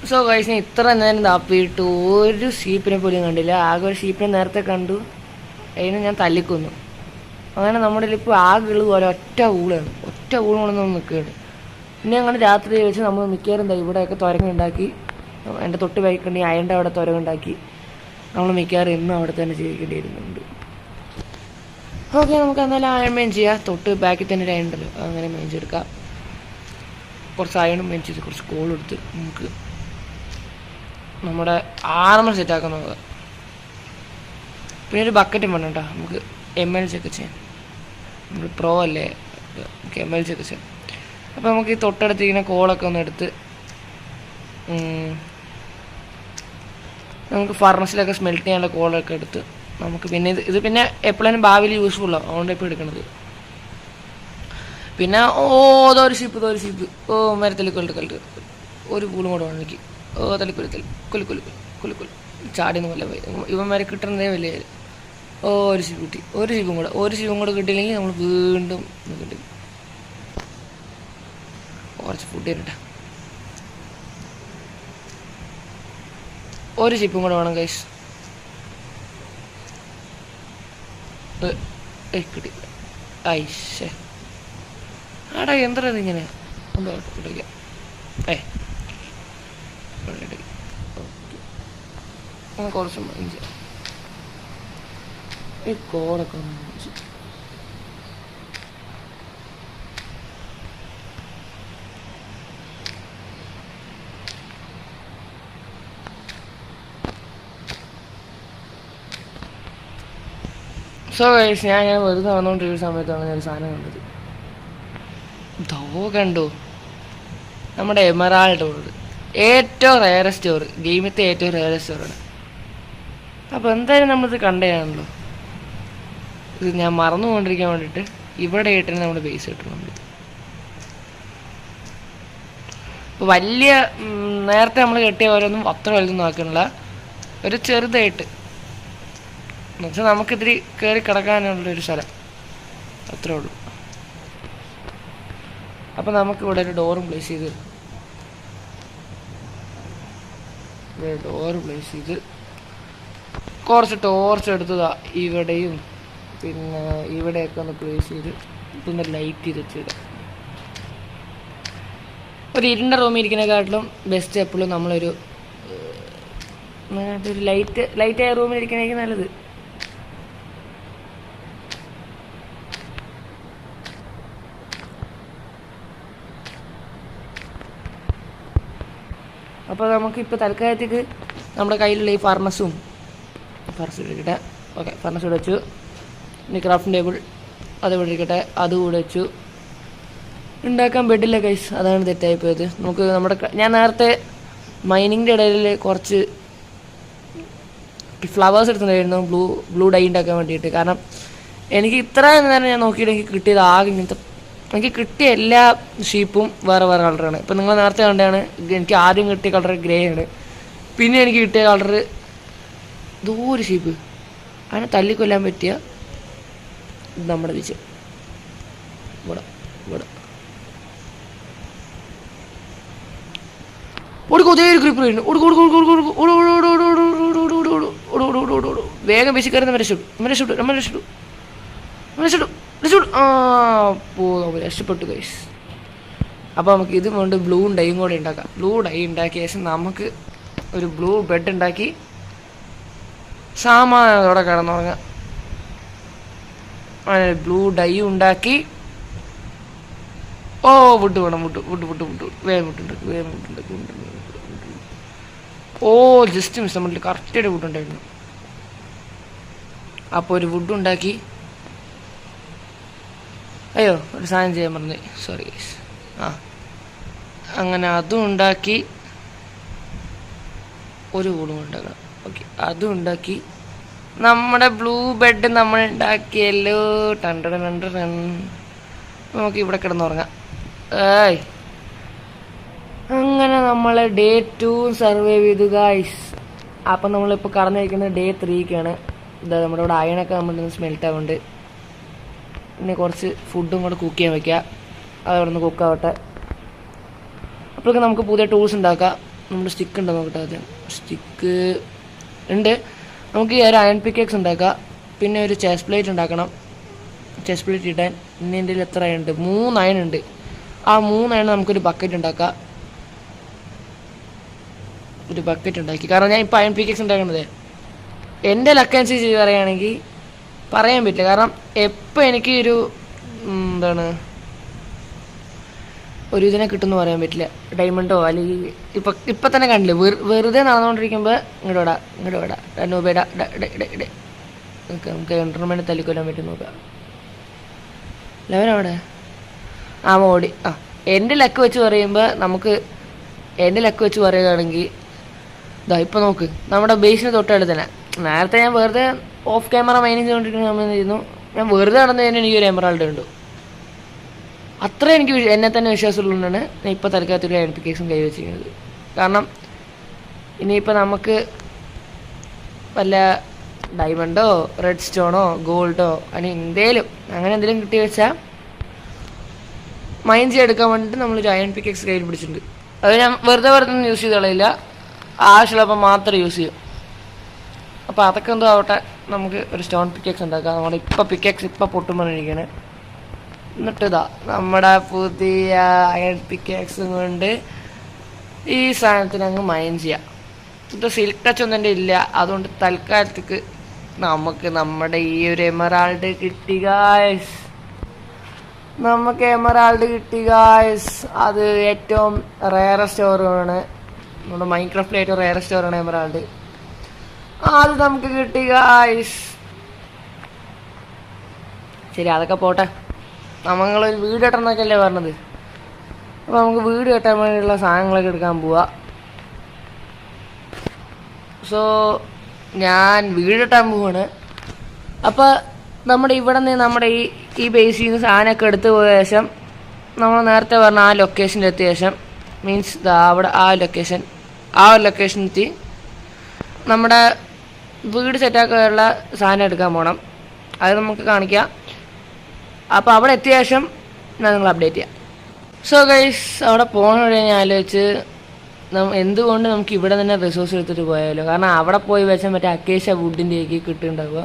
സോ ഗൈസ്, ഞാൻ ഇത്ര നേരം തപ്പിയിട്ട് ഒരു ഷീപ്പിനെ പോലും കണ്ടില്ല. ആകെ ഒരു ഷീപ്പിനെ നേരത്തെ കണ്ടു, അതിനെ ഞാൻ തല്ലിക്കൊന്നു. അങ്ങനെ നമ്മുടെ ഇപ്പോൾ ആകെ ഉള്ളത് പോലെ ഒറ്റ ഊള് കൊണ്ടൊന്നും നിൽക്കുകയാണ്. പിന്നെ അങ്ങനെ രാത്രി വെച്ച് നമ്മൾ മിക്കവാറും ഇവിടെയൊക്കെ തുരങ്ങുണ്ടാക്കി, എൻ്റെ തൊട്ട് വയ്ക്കേണ്ടി അയൻ്റെ അവിടെ തുരങ്ങുണ്ടാക്കി നമ്മൾ മിക്കവാറും എന്നും അവിടെ തന്നെ ജീവിക്കേണ്ടി വരുന്നുണ്ട്. ഓക്കെ, നമുക്ക് എന്തായാലും അയൺ മെയിൻ ചെയ്യാം. തൊട്ട് ബാക്കിൽ തന്നെ ഒരു അയൺ ഉണ്ടല്ലോ, അങ്ങനെ മെയിൻ ചെയ്തെടുക്കാം. കുറച്ച് അയണും മെയിൻ ചെയ്ത് കുറച്ച് കോൾ എടുത്ത് നമുക്ക് നമ്മുടെ ആർമർ സെറ്റാക്കാൻ നോക്കുക. പിന്നെ ഒരു ബക്കറ്റും വേണം കേട്ടോ, നമുക്ക് MLs ഒക്കെ ചെയ്യാം. നമ്മൾ പ്രോ അല്ലേ, നമുക്ക് MLs ഒക്കെ ചെയ്യാം. അപ്പോൾ നമുക്ക് ഈ തൊട്ടടുത്തിരിക്കുന്ന കോളൊക്കെ ഒന്ന് എടുത്ത് നമുക്ക് ഫർണസിലൊക്കെ സ്മെൽറ്റ് ചെയ്യാനുള്ള കോളൊക്കെ എടുത്ത് നമുക്ക് പിന്നെ ഇത് പിന്നെ എപ്പോഴും ഭാവിയിൽ യൂസ്ഫുള്ളാണ്, അതുകൊണ്ട് ഇപ്പോൾ എടുക്കണത്. പിന്നെ ഇതൊരു ഷിപ്പ് മരത്തിൽ കൊല്ലിട്ട് ഒരു പൂളും കൂടെ വേണമെങ്കിൽ തലിക്കൊല്ലി ചാടിന്ന് പോലെ ഇവന്മാരെ കിട്ടുന്നതേ വലിയ ഒരു ഷിപ്പും കൂടെ കിട്ടിയില്ലെങ്കിൽ നമ്മൾ വീണ്ടും കിട്ടും. കുറച്ച് ഫുഡ് തരട്ടെ. ഒരു ഷിപ്പും കൂടെ വേണം ഗൈസ്. കിട്ടി. ഐശേ ആടാ എന്താ ഇങ്ങനെ ഒന്ന് കിട്ടിക്കാം. കുറച്ച് മൈൻഡ് ഈ കോടൊക്കെ സോ ഗൈസ്, ഞാൻ വെറുതെ വന്നുകൊണ്ടിരിക്കുന്ന സമയത്താണ് ഞാൻ ഒരു സാധനം കണ്ടത്. കണ്ടു നമ്മുടെ എമറാൾഡ് ഓർഡ്, ഏറ്റവും റയറസ്റ്റ് ഓർ, ഗെയിമിലത്തെ ഏറ്റവും റയറസ്റ്റ് ഓറാണ്. അപ്പോൾ എന്തായാലും നമ്മളിത് കണ്ടതാണല്ലോ. ഇത് ഞാൻ മറന്നുകൊണ്ടിരിക്കാൻ വേണ്ടിയിട്ട് ഇവിടെ ആയിട്ട് നമ്മൾ ബേസ് കിട്ടുന്നുണ്ട്. ഇപ്പോൾ വലിയ നേരത്തെ നമ്മൾ കെട്ടിയ ഓരോന്നും അത്ര വലുതൊന്നും ആക്കണില്ല, ഒരു ചെറുതായിട്ട് എന്നുവെച്ചാൽ നമുക്കിതിരി കയറി കിടക്കാനുള്ളൊരു സ്ഥലം അത്രേ ഉള്ളൂ. അപ്പോൾ നമുക്കിവിടെ ഒരു ഡോറും പ്ലേസ് ചെയ്ത് കുറച്ച് ടോർച്ച് എടുത്തതാ ഇവിടെയും പിന്നെ ഇവിടെയൊക്കെ ഒന്ന് പ്ലേസ് ചെയ്ത് ഇതൊന്ന് ലൈറ്റ് ചെയ്ത് വെച്ചിടാം. ഒരു ഇരുണ്ട റൂമിൽ ഇരിക്കുന്നതിനെക്കാട്ടിലും ബെസ്റ്റ് എപ്പോഴും നമ്മളൊരു ലൈറ്റായ റൂമിൽ ഇരിക്കുന്നതായിരിക്കും നല്ലത്. അപ്പോൾ നമുക്കിപ്പോൾ തൽക്കാലത്തേക്ക് നമ്മുടെ കയ്യിലുള്ള ഈ ഫർണസ് ഇരിക്കട്ടെ. ഓക്കെ, ഫർണസ് ഇവിടെ വെച്ചു. ഇനി ക്രാഫ്റ്റിംഗ് ടേബിൾ അത് ഇവിടെ ഇരിക്കട്ടെ, അതുകൂടെ വെച്ചു. ഉണ്ടാക്കാൻ ബെഡില്ല ഗൈസ്, അതാണ് തെറ്റായിപ്പോയത്. നമുക്ക് ഞാൻ നേരത്തെ മൈനിങ്ങിൻ്റെ ഇടയിൽ കുറച്ച് ഫ്ലവേഴ്സ് എടുത്തിട്ടുണ്ടായിരുന്നു ബ്ലൂ ഡൈ ഉണ്ടാക്കാൻ വേണ്ടിയിട്ട്. കാരണം എനിക്ക് ഇത്രയും നേരം ഞാൻ നോക്കിയിട്ട് എനിക്ക് കിട്ടിയത് ആകെ ഇങ്ങനത്തെ, എനിക്ക് കിട്ടിയ എല്ലാ ഷീപ്പും വേറെ വേറെ കളറാണ്. ഇപ്പം നിങ്ങൾ നേരത്തെ കണ്ടാണ്, എനിക്ക് ആദ്യം കിട്ടിയ കളർ ഗ്രേ ആണ്. പിന്നെ എനിക്ക് കിട്ടിയ കളർ ഒരു ഷീപ്പ്, അതിനെ തല്ലിക്കൊല്ലാൻ പറ്റിയ നമ്മുടെ ബീച്ച് ഇവിടെ വേഗം ബീച്ചിൽ രക്ഷപ്പെട്ടു ഗൈസ്. അപ്പോൾ നമുക്ക് ഇതും കൊണ്ട് ബ്ലൂ ഡൈയും കൂടെ ഉണ്ടാക്കാം. ബ്ലൂ ഡൈ ഉണ്ടാക്കിയ ശേഷം നമുക്ക് ഒരു ബ്ലൂ ബെഡ് ഉണ്ടാക്കി സാമാനത്തോടെ കിടന്നുറങ്ങാം. ബ്ലൂ ഡൈ ഉണ്ടാക്കി വുഡ് വേണം, വുഡ് വേഗം വുഡുണ്ടാക്കി. ജസ്റ്റ് മിസ്, നമ്മളിൽ കറക്റ്റായിട്ട് വുഡ് ഉണ്ടായിരുന്നു. അപ്പോൾ ഒരു വുഡ് ഉണ്ടാക്കി. ഒരു സാധനം ചെയ്യാൻ പറഞ്ഞു, സോറി ഗൈസ്. അങ്ങനെ അതും ഉണ്ടാക്കി, ഒരു വുഡും ഉണ്ടാക്കണം. ഓക്കെ, അതും ഉണ്ടാക്കി. നമ്മുടെ ബ്ലൂ ബെഡ് നമ്മൾ ഉണ്ടാക്കിയല്ലോ. നമുക്ക് ഇവിടെ കിടന്നുറങ്ങാം. അങ്ങനെ നമ്മൾ ഡേ 2 സർവൈവ് ചെയ്തു ഗൈസ്. അപ്പം നമ്മളിപ്പോൾ കടന്നിരിക്കുന്നത് ഡേ 3ക്കാണ്. ഇതാ നമ്മുടെ ഇവിടെ അയണൊക്കെ നമ്മൾ സ്മെൽറ്റ് ആവുന്നുണ്ട്. പിന്നെ കുറച്ച് ഫുഡും കൂടെ കുക്ക് ചെയ്യാൻ വയ്ക്കുക, അതവിടെ നിന്ന് കുക്കാവട്ടെ. അപ്പോഴൊക്കെ നമുക്ക് പുതിയ ടൂൾസ് ഉണ്ടാക്കാം. നമ്മുടെ സ്റ്റിക്ക് ഉണ്ടോ നോക്കട്ടെ. ആദ്യം സ്റ്റിക്ക് ഉണ്ട്. നമുക്ക് ഈ ഒരു അയൺ പിക്കേക്സ് ഉണ്ടാക്കാം. പിന്നെ ഒരു ചെസ്റ്റ് പ്ലേറ്റ് ഉണ്ടാക്കണം. ചെസ്റ്റ് പ്ലേറ്റ് ഇടാൻ. ഇനി എൻ്റെ എത്ര അയൺ ഉണ്ട്? 3 അയൺ ഉണ്ട്. ആ 3 അയൺ നമുക്കൊരു ബക്കറ്റ് ഉണ്ടാക്കാം. ഒരു ബക്കറ്റ് ഉണ്ടാക്കി. കാരണം ഞാൻ ഇപ്പോൾ അയൺ പിക്കക്സ് ഉണ്ടാക്കണത് എൻ്റെ ലക്കനുസരിച്ച് പറയുകയാണെങ്കിൽ പറയാൻ പറ്റില്ല. കാരണം എപ്പോൾ എനിക്ക് എന്താണ് ഒരു ഇതിനെ കിട്ടുമെന്ന് പറയാൻ പറ്റില്ല. ഡയമണ്ടോ അല്ലെങ്കിൽ ഇപ്പം തന്നെ കണ്ടില്ലേ, വെറുതെ നടന്നുകൊണ്ടിരിക്കുമ്പോൾ ഇങ്ങോട്ട് വിടാ രൂപയുടെ നമുക്ക് എൻ്റർമെൻ്റ് തല്ലിക്കൊല്ലാൻ പറ്റും നോക്കാം. ലെവനവിടെ ഓടി. എൻ്റെ ലക്ക് വെച്ച് പറയുകയാണെങ്കിൽ ഇപ്പം നോക്ക്, നമ്മുടെ ബേസിന് തൊട്ടടുത്ത് തന്നെ. നേരത്തെ ഞാൻ വെറുതെ ഓഫ് ക്യാമറ മൈനിങ് ചെയ്തുകൊണ്ടിരിക്കുന്ന സമയത്ത് ഞാൻ വെറുതെ നടന്നതിന് എനിക്കൊരു എമറാൾഡ് ഉണ്ട്. അത്ര എനിക്ക് എന്നെ തന്നെ വിശ്വാസമുള്ളതുകൊണ്ടാണ് ഞാൻ ഇപ്പോൾ തൽക്കാലത്തൊരു ഐഡൻറ്റിഫിക്കേഷൻ കൈവച്ചിരിക്കുന്നത്. കാരണം ഇനിയിപ്പോൾ നമുക്ക് വല്ല ഡയമണ്ടോ റെഡ് സ്റ്റോണോ ഗോൾഡോ അല്ലെങ്കിൽ അങ്ങനെ എന്തെങ്കിലും കിട്ടി വെച്ചാൽ മൈൻ ചെയ്തെടുക്കാൻ വേണ്ടിയിട്ട് നമ്മളൊരു അയൺ പിക്കക്സ് കയ്യിൽ പിടിച്ചിട്ടുണ്ട്. അത് ഞാൻ വെറുതെ യൂസ് ചെയ്ത് കളയില്ല, ആവശ്യമുള്ളപ്പോൾ മാത്രം യൂസ് ചെയ്യും. അപ്പോൾ അതൊക്കെ എന്തോ ആവട്ടെ, നമുക്ക് ഒരു സ്റ്റോൺ പിക്കക്സ് ഉണ്ടാക്കാം. നമ്മുടെ പിക്കക്സ് പൊട്ടുമ്പോഴിരിക്കുകയാണ്. എന്നിട്ട് നമ്മുടെ പുതിയ അയൺ പിക്കക്സും കൊണ്ട് ഈ സാധനത്തിന് അങ്ങ് മൈൻ ചെയ്യാം. ഇത് സിൽക്ക് ടച്ച് ഒന്നും എൻ്റെ ഇല്ല, അതുകൊണ്ട് തൽക്കാലത്തേക്ക് നമുക്ക് നമ്മുടെ ഈ ഒരു എമറാൾഡ് കിട്ടി ഗായ്സ്. അത് ഏറ്റവും റയറസ്റ്റ് സ്റ്റോറാണ്, നമ്മുടെ മൈൻക്രാഫ്റ്റിലെ ഏറ്റവും റയറസ്റ്റ് സ്റ്റോറാണ് എമറാൾഡ്. അത് നമുക്ക് കിട്ടി ഗായ്സ്. ശരി, അതൊക്കെ പോട്ടെ. നമ്മളൊരു വീട് കെട്ടണമെന്നൊക്കെ അല്ലേ പറഞ്ഞത്. അപ്പോൾ നമുക്ക് വീട് കെട്ടാൻ വേണ്ടിയുള്ള സാധനങ്ങളൊക്കെ എടുക്കാൻ പോവാം. സോ ഞാൻ വീട് കെട്ടാൻ പോവാണ്. അപ്പോൾ നമ്മുടെ ഇവിടെ നിന്ന് നമ്മുടെ ഈ ബേസിൽ നിന്ന് സാധനമൊക്കെ എടുത്തു പോയ ശേഷം നമ്മൾ നേരത്തെ പറഞ്ഞ ആ ലൊക്കേഷനിൽ എത്തിയ ശേഷം മീൻസ് അവിടെ ആ ഒരു ലൊക്കേഷനെത്തി നമ്മുടെ വീട് സെറ്റാക്കാനുള്ള സാധനം എടുക്കാൻ പോകണം. അത് നമുക്ക് കാണിക്കാം. അപ്പോൾ അവിടെ എത്തിയ ശേഷം ഞാൻ നിങ്ങൾ അപ്ഡേറ്റ് ചെയ്യാം. സോ ഗൈസ്, അവിടെ പോകണ വഴി ഞാൻ ആലോചിച്ച് എന്തുകൊണ്ട് നമുക്ക് ഇവിടെ തന്നെ റിസോഴ്സ് എടുത്തിട്ട് പോയാലോ. കാരണം അവിടെ പോയി വെച്ചാൽ മറ്റേ അക്കേഷ്യ വുഡിൻ്റെ ഒക്കെ കിട്ടുന്നുണ്ടാവുക.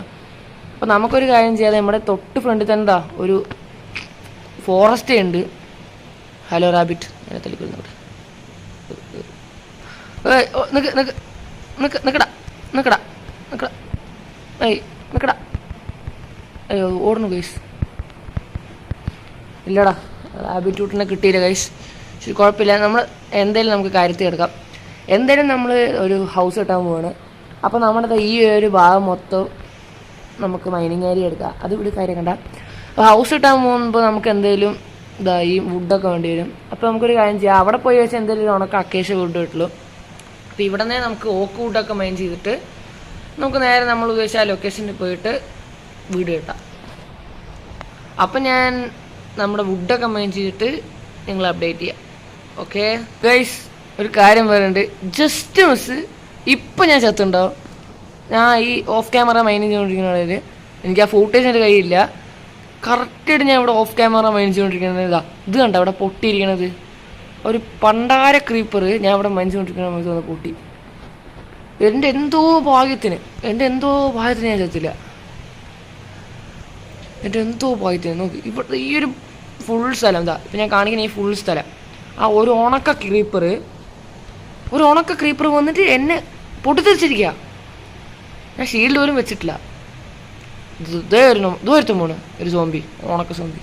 അപ്പോൾ നമുക്കൊരു കാര്യം ചെയ്യാതെ നമ്മുടെ തൊട്ട് ഫ്രണ്ടിൽ തന്നെ ഒരു ഫോറസ്റ്റ് ഉണ്ട്. ഹലോ റാബിറ്റ്, അങ്ങനെ തല്ലിക്കൊള്ളുന്നവിടെ നിക്കടാ. അയ്യോ ഓടണു ഗൈസ്. ഇല്ലടാ, റാബിറ്റ് ഊട്ടിനെ കിട്ടിയില്ല ഗൈസ്. ശരി, കുഴപ്പമില്ല. നമ്മൾ എന്തായാലും നമുക്ക് കാര്യത്തിൽ എടുക്കാം. എന്തായാലും നമ്മൾ ഒരു ഹൗസ് കെട്ടാൻ പോവാണ്. അപ്പോൾ നമ്മുടെ ഈ ഒരു ഭാഗം മൊത്തം നമുക്ക് മൈനിങ് ഏരിയ എടുക്കാം. അത് ഇവിടെ കാര്യം കണ്ട. അപ്പോൾ ഹൗസ് കെട്ടാൻ പോകുമ്പോൾ നമുക്ക് എന്തെങ്കിലും ഈ വുഡൊക്കെ വേണ്ടി വരും. അപ്പോൾ നമുക്കൊരു കാര്യം ചെയ്യാം, അവിടെ പോയി വെച്ചാൽ എന്തെങ്കിലും ഉണക്ക അക്കേഷ്യ വുഡ് കിട്ടുള്ളൂ. അപ്പോൾ ഇവിടെ നിന്ന് നമുക്ക് ഓക്ക് വുഡൊക്കെ മൈൻ ചെയ്തിട്ട് നമുക്ക് നേരെ നമ്മൾ ഉദ്ദേശിച്ച ആ ലൊക്കേഷനിൽ പോയിട്ട് വീട് കെട്ടാം. അപ്പം ഞാൻ നമ്മുടെ വുഡൊക്കെ മൈൻ ചെയ്തിട്ട് നിങ്ങൾ അപ്ഡേറ്റ് ചെയ്യാം. ഓക്കെ ഗൈസ്, ഒരു കാര്യം പറയുന്നുണ്ട്, ജസ്റ്റ് മിസ് ഇപ്പം ഞാൻ ചത്തുണ്ടാവും. ഞാൻ ഈ ഓഫ് ക്യാമറ മൈനിങ് ചെയ്തുകൊണ്ടിരിക്കുന്നതിൽ എനിക്ക് ആ ഫൂട്ടേജ് എൻ്റെ കയ്യിലില്ല. കറക്റ്റായിട്ട് ഞാൻ ഇവിടെ ഓഫ് ക്യാമറ മൈൻ ചെയ്തുകൊണ്ടിരിക്കുന്നത് ഇത് കണ്ട അവിടെ പൊട്ടിയിരിക്കണത് ഒരു പണ്ടാര ക്രീപ്പർ. ഞാൻ ഇവിടെ മൈൻ ചെയ്തുകൊണ്ടിരിക്കുന്ന സമയത്ത് വന്ന് പൊട്ടി. എൻ്റെ എന്തോ ഭാഗ്യത്തിന് ഞാൻ ചത്തില്ല. നോക്കി ഇപ്പോഴത്തെ ഈ ഒരു ഫുൾ സ്ഥലം ഇപ്പം ഞാൻ കാണിക്കുന്ന ഈ ഫുൾ സ്ഥലം ആ ഒരു ഉണക്ക ക്രീപ്പർ വന്നിട്ട് എന്നെ പൊട്ടിത്തെറിച്ചിരിക്കുക. ഞാൻ ഷീൽഡ് പോലും വെച്ചിട്ടില്ല. ദൂരത്തും പോണ് ഒരു സോംബി, ഉണക്ക സോംബി.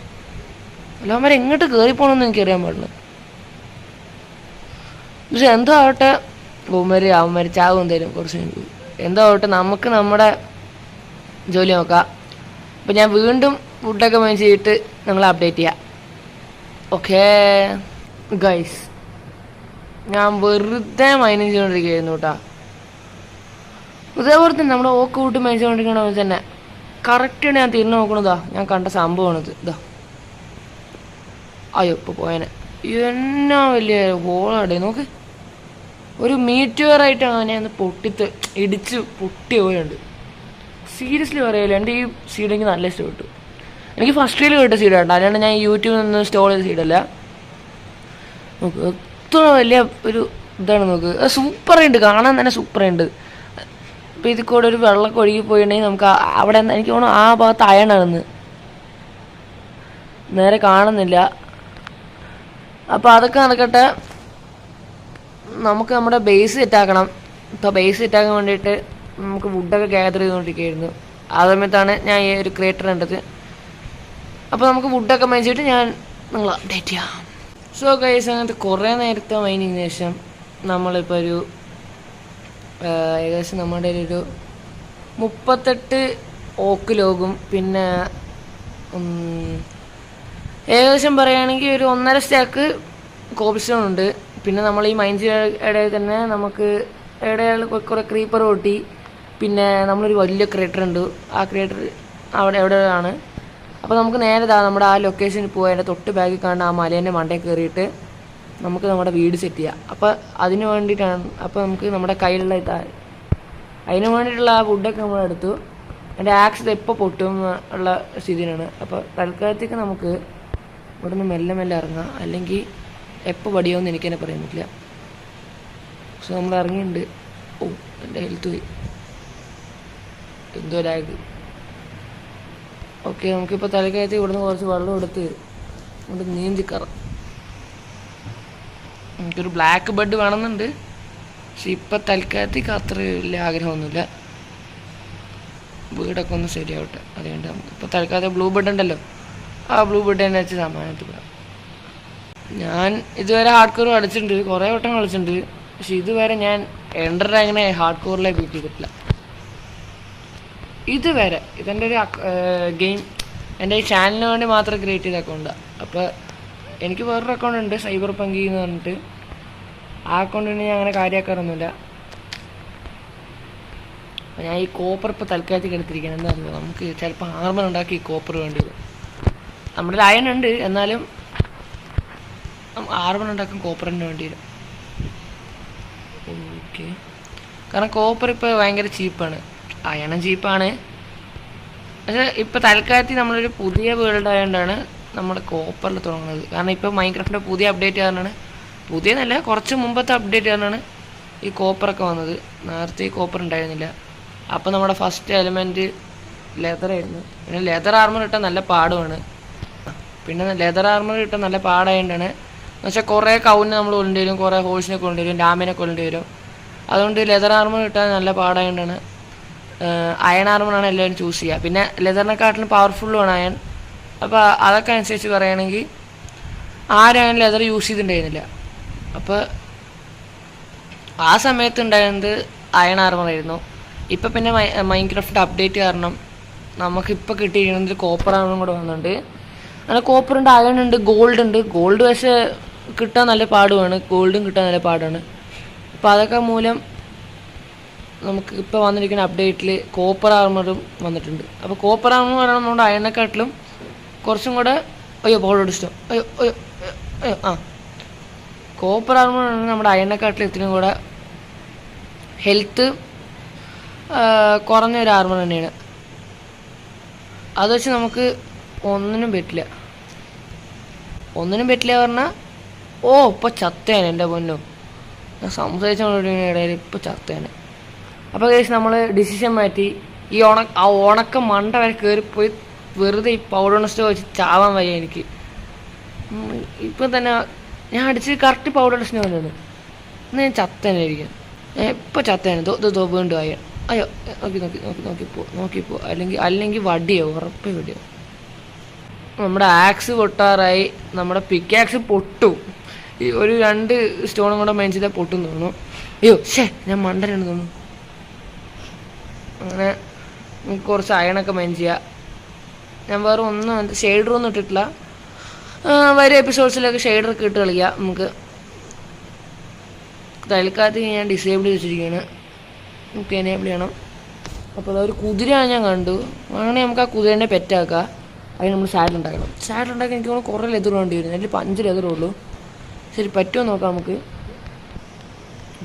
എല്ലാവരും എങ്ങോട്ട് കയറിപ്പോണെന്ന് എനിക്കറിയാൻ പാടില്ല. പക്ഷെ എന്തോ ആവട്ടെ, അവന്മാർ ചാവും എന്തായാലും കുറച്ച് എന്തോ ആവട്ടെ, നമുക്ക് നമ്മുടെ ജോലി നോക്കാം. അപ്പം ഞാൻ വീണ്ടും ഫുഡൊക്കെ മൈൻ ചെയ്തിട്ട് നിങ്ങളെ അപ്ഡേറ്റ് ചെയ്യാം. ഓക്കേ ഗൈസ്, ഞാൻ വെറുതെ മൈനിങ് ചെയ്തുകൊണ്ടിരിക്കുകയായിരുന്നു കേട്ടോ. ഇതേപോലെ തന്നെ നമ്മുടെ ഓക്ക് കൂട്ടി മൈൻ ചെയ്തുകൊണ്ടിരിക്കണ പോലെ തന്നെ കറക്റ്റാണ് ഞാൻ തിരിഞ്ഞു നോക്കണതാ. ഞാൻ കണ്ട സംഭവമാണിത്. അയ്യോ ഇപ്പോൾ പോയനെ എന്നാ വലിയ ഹോളാടേ. നോക്ക്, ഒരു മീറ്ററായിട്ടാണ് ഞാൻ ഇടിച്ച് പൊട്ടി പോയുണ്ട്. സീരിയസ്ലി പറയല്ലോ, എൻ്റെ ഈ സീഡ് എനിക്ക് നല്ല ഇഷ്ടപ്പെട്ടു. എനിക്ക് ഫസ്റ്റ് റീൽ കിട്ടിയ സീഡാണ്, അല്ലാണ്ട് ഞാൻ യൂട്യൂബിൽ നിന്ന് സ്റ്റോൾ ചെയ്ത സീഡല്ല. നോക്ക് എത്ര വലിയ ഒരു ഇതാണ്. നോക്ക്, അത് സൂപ്പറായിട്ട് കാണാൻ തന്നെ സൂപ്പറായിട്ട്. അപ്പോൾ ഇതിൽ കൂടെ ഒരു വെള്ളമൊക്കെ ഒഴുകി പോയിട്ടുണ്ടെങ്കിൽ നമുക്ക് അവിടെ എനിക്ക് തോന്നുന്നു ആ ഭാഗത്ത് അയണാണെന്ന്. നേരെ കാണുന്നില്ല. അപ്പോൾ അതൊക്കെ നടക്കട്ടെ. നമുക്ക് നമ്മുടെ ബേസ് സെറ്റാക്കണം. ഇപ്പോൾ ബേസ് സെറ്റാക്കാൻ വേണ്ടിയിട്ട് നമുക്ക് വുഡൊക്കെ ഗ്യാദർ ചെയ്തുകൊണ്ടിരിക്കുകയായിരുന്നു. ആ സമയത്താണ് ഞാൻ ഈ ഒരു ക്രിയേറ്റർ കണ്ടത്. അപ്പോൾ നമുക്ക് വുഡൊക്കെ മേടിച്ചിട്ട് ഞാൻ നിങ്ങൾ അപ്ഡേറ്റ് ചെയ്യാം. സോ ഗൈസ്, അങ്ങനത്തെ കുറേ നേരത്തെ മൈനിങ്ങിന് ശേഷം നമ്മളിപ്പോൾ ഒരു ഏകദേശം നമ്മുടെ ഒരു 38 ഓക്ക് ലോഗും പിന്നെ ഏകദേശം പറയുകയാണെങ്കിൽ ഒരു 1.5 സ്റ്റാക്ക് കോബിൾ സ്റ്റോൺ ഉണ്ട്. പിന്നെ നമ്മൾ ഈ മൈൻസ് ഇടയിൽ തന്നെ നമുക്ക് ഇടയിൽ കുറേ ക്രീപ്പർ പൊട്ടി. പിന്നെ നമ്മളൊരു വലിയ ക്രിയേറ്റർ ഉണ്ട്. ആ ക്രിയേറ്റർ എവിടെയാണ്. അപ്പോൾ നമുക്ക് നേരെ നമ്മുടെ ആ ലൊക്കേഷനിൽ പോയി അതിൻ്റെ തൊട്ട് ബാക്കിൽ കാണുന്ന ആ മലേൻ്റെ മണ്ടയിൽ കയറിയിട്ട് നമുക്ക് നമ്മുടെ വീട് സെറ്റ് ചെയ്യാം. അപ്പോൾ അതിന് വേണ്ടിയിട്ടാണ്. അപ്പോൾ നമുക്ക് നമ്മുടെ കയ്യിലുള്ള അതിന് വേണ്ടിയിട്ടുള്ള ആ വുഡൊക്കെ നമ്മളെടുത്തു. എൻ്റെ ആക്സ് എപ്പോൾ പൊട്ടും ഉള്ള സ്ഥിതിയാണ്. അപ്പോൾ തൽക്കാലത്തേക്ക് നമുക്ക് ഇവിടെ നിന്ന് മെല്ലെ മെല്ലെ ഇറങ്ങാം. അല്ലെങ്കിൽ എപ്പോൾ പടിയാവുമെന്ന് എനിക്ക് തന്നെ പറയാൻ പറ്റില്ല. പക്ഷെ നമ്മൾ ഇറങ്ങിയിട്ടുണ്ട്. ഓ, എൻ്റെ ഹെൽത്ത് പോയി, എന്തോ ലാഗ്. ഓക്കെ, നമുക്കിപ്പോൾ തലക്കകത്ത് ഇവിടുന്ന് കുറച്ച് വെള്ളം എടുത്ത് കൊണ്ട് നീന്തിക്കറാം. എനിക്കൊരു ബ്ലാക്ക് ബെഡ് വേണമെന്നുണ്ട്. പക്ഷെ ഇപ്പം തൽക്കാലത്തേക്ക് അത്ര വലിയ ആഗ്രഹമൊന്നുമില്ല. വീടൊക്കെ ഒന്ന് ശരിയാവട്ടെ. അതുകൊണ്ട് നമുക്ക് ഇപ്പോൾ തൽക്കാലത്ത് ബ്ലൂ ബെഡ് ഉണ്ടല്ലോ, ആ ബ്ലൂ ബെഡ് തന്നെ വെച്ച് സമാധാനത്തിൽ പോകാം. ഞാൻ ഇതുവരെ ഹാർഡ് കോർ കളിച്ചിട്ടുണ്ട്, കുറേ വട്ടം കളിച്ചിട്ടുണ്ട്. പക്ഷെ ഇതുവരെ ഞാൻ എൻഡർ അങ്ങനെ ഹാർഡ് കോറിലേക്ക് ബീറ്റ് ചെയ്തിട്ടില്ല ഇതുവരെ. ഇതെൻ്റെ ഒരു ഗെയിം എൻ്റെ ഈ ചാനലിന് വേണ്ടി മാത്രം ക്രിയേറ്റ് ചെയ്ത അക്കൗണ്ടാണ്. അപ്പോൾ എനിക്ക് വേറൊരു അക്കൗണ്ട് ഉണ്ട്, സൈബർ പങ്കി എന്ന് പറഞ്ഞിട്ട്. ആ അക്കൗണ്ടിന് ഞാൻ അങ്ങനെ കാര്യമാക്കാറൊന്നുമില്ല. അപ്പോൾ ഞാൻ ഈ കോപ്പർ ഇപ്പോൾ തൽക്കാലത്തേക്ക് എടുത്തിരിക്കുകയാണ്. എന്താ പറയുക, നമുക്ക് ചിലപ്പോൾ ആർമർ ഉണ്ടാക്കി ഈ കോപ്പർ വേണ്ടി വരും. നമ്മുടെ അയൺ ഉണ്ട്, എന്നാലും ആർമർ ഉണ്ടാക്കാൻ കോപ്പറിന് വേണ്ടി വരും. ഓക്കെ, കാരണം കോപ്പർ ഇപ്പോൾ ഭയങ്കര ചീപ്പാണ്, അയണും ചീപ്പാണ്. പക്ഷേ ഇപ്പോൾ തൽക്കാലത്തിൽ നമ്മളൊരു പുതിയ വേൾഡ് ആയതുകൊണ്ടാണ് നമ്മൾ കോപ്പറിൽ തുടങ്ങുന്നത്. കാരണം ഇപ്പോൾ മൈൻക്രാഫ്റ്റിൻ്റെ പുതിയ അപ്ഡേറ്റ് കാരണമാണ്, പുതിയതല്ല കുറച്ച് മുമ്പത്തെ അപ്ഡേറ്റ് കാരണമാണ് ഈ കോപ്പറൊക്കെ വന്നത്. നേരത്തെ ഈ കോപ്പർ ഉണ്ടായിരുന്നില്ല. അപ്പോൾ നമ്മുടെ ഫസ്റ്റ് എലിമെൻറ്റ് ലെതറായിരുന്നു. പിന്നെ ലെതർ ആർമർ ഇട്ടാൽ നല്ല പാടുമാണ്. പിന്നെ ലെതർ ആർമർ ഇട്ടാൽ നല്ല പാടായതുകൊണ്ടാണ്. എന്നുവെച്ചാൽ കുറേ കൗവിനെ നമ്മൾ കൊണ്ടു വരും, കുറേ ഹോഴ്സിനെ കൊണ്ടുവരും, ഡാമിനെ കൊണ്ടുവരും. അതുകൊണ്ട് ലെതർ ആർമർ ഇട്ടാൽ നല്ല പാടായതുകൊണ്ടാണ് അയൺ ആർമറാണ് എല്ലാവരും ചൂസ് ചെയ്യുക. പിന്നെ ലെതറിനെക്കാട്ടിലും പവർഫുള്ളുമാണ് അയൺ. അപ്പോൾ അതൊക്കെ അനുസരിച്ച് പറയുകയാണെങ്കിൽ ആരും ലെതർ യൂസ് ചെയ്തിട്ടുണ്ടായിരുന്നില്ല. അപ്പോൾ ആ സമയത്ത് ഉണ്ടായിരുന്നത് അയൺ ആർമറായിരുന്നു. ഇപ്പം പിന്നെ മൈൻക്രാഫ്റ്റ് അപ്ഡേറ്റ് കാരണം നമുക്കിപ്പോൾ കിട്ടിയിരിക്കുന്നത് കോപ്പർ ആർമറും കൂടെ വന്നിട്ടുണ്ട്. അങ്ങനെ കോപ്പറുണ്ട്, അയൺ ഉണ്ട്, ഗോൾഡ് ഉണ്ട്. ഗോൾഡ് പക്ഷേ കിട്ടാൻ നല്ല പാടുമാണ്, ഗോൾഡും കിട്ടാൻ നല്ല പാടാണ്. അപ്പോൾ അതൊക്കെ മൂലം നമുക്ക് ഇപ്പോൾ വന്നിരിക്കുന്ന അപ്ഡേറ്റിൽ കോപ്പർ ആർമറും വന്നിട്ടുണ്ട്. അപ്പോൾ കോപ്പർ ആർമർ പറയുമ്പോൾ നമ്മുടെ അയണിനെക്കാട്ടിലും കുറച്ചും കൂടെ ബോൾ ഇഷ്ടം കോപ്പർ ആർമർ നമ്മുടെ അയണിനെക്കാട്ടിലും ഇത്രയും കൂടെ ഹെൽത്ത് കുറഞ്ഞൊരു ആർമർ തന്നെയാണ്. അത് വെച്ച് നമുക്ക് ഒന്നിനും പറ്റില്ല പറഞ്ഞാൽ ഇപ്പോൾ ചത്തേനെ എൻ്റെ പൊന്നോ. ഞാൻ സംസാരിച്ചോണ്ടിടയിൽ ഇപ്പോൾ ചത്തേനെ. അപ്പോൾ കേസ് നമ്മൾ ഡിസിഷൻ മാറ്റി. ഈ ഉണക്ക മണ്ട വരെ കയറിപ്പോയി വെറുതെ ഈ പൗഡർ സ്റ്റോ വെച്ച് ചാവാൻ വയ്യ എനിക്ക്. ഇപ്പം തന്നെ ഞാൻ അടിച്ച് കറക്റ്റ് പൗഡർ സ്നോ തന്നെയാണ്. എന്നാൽ ഞാൻ ചത്തേനെ ഇരിക്കും. ഇപ്പോൾ ചത്തേനെ വീണ്ടും ആയ. അയ്യോ, നോക്കിപ്പോ അല്ലെങ്കിൽ വടിയോ, ഉറപ്പ് വടിയോ. നമ്മുടെ ആക്സ് പൊട്ടാറായി. നമ്മുടെ പിക്കാക്സ് പൊട്ടും. ഈ ഒരു 2 സ്റ്റോണും കൂടെ മെയിൻ ചെയ്താൽ പൊട്ടും തോന്നുന്നു. അയ്യോ ഞാൻ മണ്ടനാണ് തോന്നുന്നു. അങ്ങനെ നമുക്ക് കുറച്ച് അയണൊക്കെ മെയിൻ ചെയ്യാം. ഞാൻ വേറെ ഒന്നും ഷെയ്ഡറൊന്നും ഇട്ടിട്ടില്ല. വരും എപ്പിസോഡ്സിലൊക്കെ ഷെയ്ഡറൊക്കെ ഇട്ട് കളിക്കാം. നമുക്ക് തൽക്കാലത്ത് ഞാൻ ഡിസേബിൾ ചെയ്തിരിക്കുകയാണ്. നമുക്ക് എനേബിൾ ചെയ്യണം. അപ്പോൾ അതൊരു കുതിരയാണ് ഞാൻ കണ്ടു. അങ്ങനെ നമുക്ക് ആ കുതിരേനെ പെറ്റാക്കാം. അതിന് നമ്മൾ സാഡിൽ ഉണ്ടാക്കണം. സാഡിൽ ഉണ്ടാക്കാൻ എനിക്ക് തോന്നുന്നു കുറേ ലെതർ വേണ്ടി വരും. അതിൽ 5 ലെതറേ ഉള്ളൂ. ശരി, പറ്റുമോ നോക്കാം നമുക്ക്.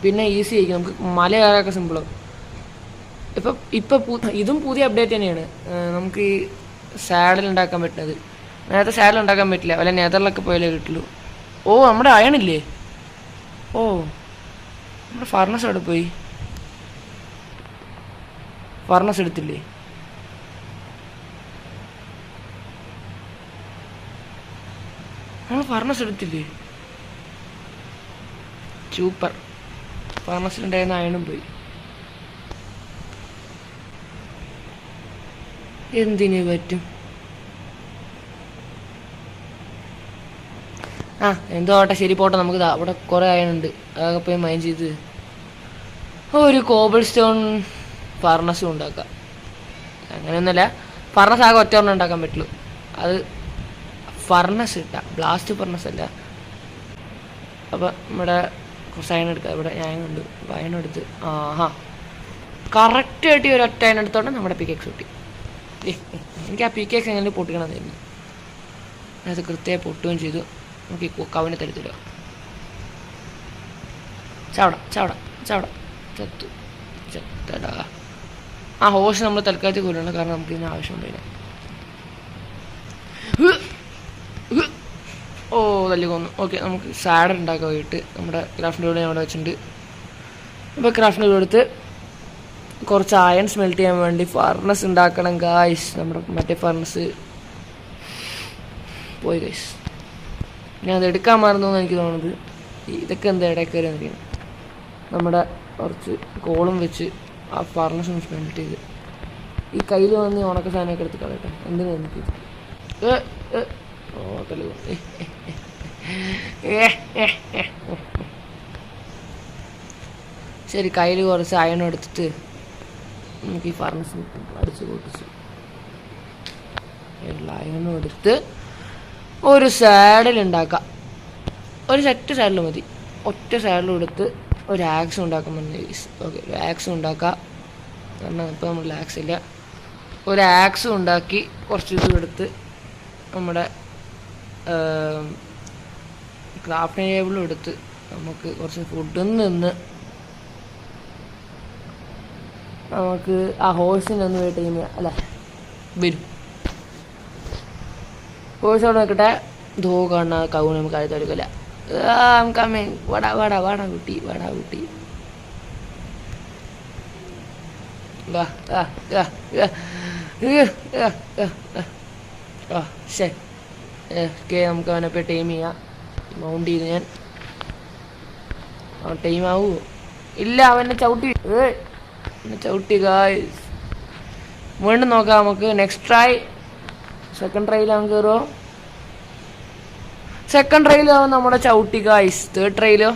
പിന്നെ ഈസി ആയിരിക്കും, നമുക്ക് മല കയറാനൊക്കെ സിമ്പിളോ. ഇപ്പം ഇതും പുതിയ അപ്ഡേറ്റ് തന്നെയാണ്. നമുക്ക് ഈ സാഡിൽ ഉണ്ടാക്കാൻ പറ്റുന്നത്. നേരത്തെ സാഡിൽ ഉണ്ടാക്കാൻ പറ്റില്ല, വല്ല നെതറിലൊക്കെ പോയാലേ കിട്ടുള്ളൂ. നമ്മുടെ അയണില്ലേ? നമ്മുടെ ഫർണസ് അവിടെ പോയി. ഫർണസ് എടുത്തില്ലേ? നമ്മൾ ഫർണസ് എടുത്തില്ലേ? സൂപ്പർ. ഫർണസിലുണ്ടായിരുന്ന അയണും പോയി. എന്തിനു പറ്റും? എന്തോ ആട്ടെ, ശരി പോട്ടെ. നമുക്ക് അവിടെ കുറേ അയണുണ്ട്, അതൊക്കെ പോയി മൈൻഡ് ചെയ്ത് ഒരു കോബിൾ സ്റ്റോൺ ഫർണസും ഉണ്ടാക്കാം. അങ്ങനെയൊന്നുമല്ല, ഫർണസ് ആകെ ഒറ്റ ഒരെണ്ണം ഉണ്ടാക്കാൻ പറ്റുള്ളൂ. അത് ഫർണസ് ഇട്ടാം, ബ്ലാസ്റ്റ് ഫർണസ് അല്ല. അപ്പം നമ്മുടെ കുറച്ച് അയൺ എടുക്കാം. ഇവിടെ ഞാൻ ഉണ്ട്. അപ്പോൾ അയൺ എടുത്ത് കറക്റ്റായിട്ട് ഒരു ഒറ്റ അയൺ എടുത്തോണ്ട് നമ്മുടെ പിക്കേക്സ് പൊട്ടി. എനിക്ക് ആ പിക്കേക്സ് എങ്ങനെ പൊട്ടിക്കണമെന്നായിരുന്നു. അത് കൃത്യമായി പൊട്ടുകയും ചെയ്തു. നമുക്ക് ഈ കവനെ തരത്തില്ല. ചവട ചവട ചവട ചത്തു ചത്തടാ. ആ ഹോസ് നമ്മൾ തൽക്കാലത്തിൽ കൊല്ലണം, കാരണം നമുക്ക് ഇതിന് ആവശ്യമുണ്ട്. ഇതിനെ തല്ലി കൊന്നു. ഓക്കെ, നമുക്ക് സാഡർ ഉണ്ടാക്കാൻ പോയിട്ട് നമ്മുടെ ക്രാഫ്റ്റിൻ്റെ കൂടെ അവിടെ വെച്ചിട്ടുണ്ട്. അപ്പോൾ ക്രാഫ്റ്റിൻ്റെ കൂടെ എടുത്ത് കുറച്ച് അയൺ സ്മെൽറ്റ് ചെയ്യാൻ വേണ്ടി ഫർണസ് ഉണ്ടാക്കണം ഗായ്സ്. നമ്മുടെ മറ്റേ ഫർണസ് പോയി ഗൈസ്. ഞാൻ അത് എടുക്കാൻ മറന്നു എന്ന് എനിക്ക് തോന്നുന്നത്. ഇതൊക്കെ എന്താ ഇടയ്ക്ക് കയറി എന്നറിയണം. നമ്മുടെ കുറച്ച് കോളും വെച്ച് ആ ഫർണസ് ഒന്ന് സ്മെൽറ്റ് ചെയ്ത് ഈ കയ്യിൽ വന്ന് ഉണക്ക സാധനമൊക്കെ എടുത്ത് കളയട്ടെ. എന്തിനാ എനിക്ക് ശരി, കയ്യിൽ കുറച്ച് അയണം എടുത്തിട്ട് നമുക്ക് ഈ ഫർണസ് അടിച്ച് പൊട്ടിച്ച് അയണം എടുത്ത് ഒരു സാഡിൽ ഉണ്ടാക്കാം. ഒരു സെറ്റ് സാഡിൽ മതി. ഒറ്റ സാഡിലും എടുത്ത് ഒരു ആക്സും ഉണ്ടാക്കുന്നുണ്ട്. ഓക്കെ, ഒരു ആക്സും ഉണ്ടാക്കാം. കാരണം ഇപ്പോൾ നമ്മൾ ആക്സ് ഇല്ല. ഒരു ആക്സും ഉണ്ടാക്കി കുറച്ച് ഇതും എടുത്ത് നമ്മുടെ ക്രാഫ്റ്റിംഗ് ടേബിളും എടുത്ത് നമുക്ക് കുറച്ച് ഫുഡിൽ നിന്ന് നമുക്ക് ആ ഹോഴ്സിനൊന്ന് വെയിറ്റ് ചെയ്യുന്ന അല്ല വരും. ഹോഴ്സ് അവിടെ നിൽക്കട്ടെ. ധോ കാണുന്ന കൗണ് നമുക്ക് അടുത്തെടുക്കില്ല. കമ്മിങ്. വടാ വടാ വാടാ കുട്ടി, വാടാ കുട്ടി. ശരി, ഓക്കെ, നമുക്ക് അവനെ ഇപ്പോൾ ടൈം ചെയ്യാം. മൗണ്ട് ചെയ്ത് ഞാൻ ടൈം ആവുമോ? ഇല്ല, അവനെ ചവിട്ടി ചവിട്ടി ഗായ്സ്. വീണ്ടും നോക്കാം നമുക്ക്. Next try. സെക്കൻഡ് ട്രൈയിൽ അവൻ കയറുമോ? സെക്കൻഡ് ട്രൈയിലോ നമ്മുടെ ചവിട്ടി ഗായ്സ്. തേർഡ് ട്രൈയിലോ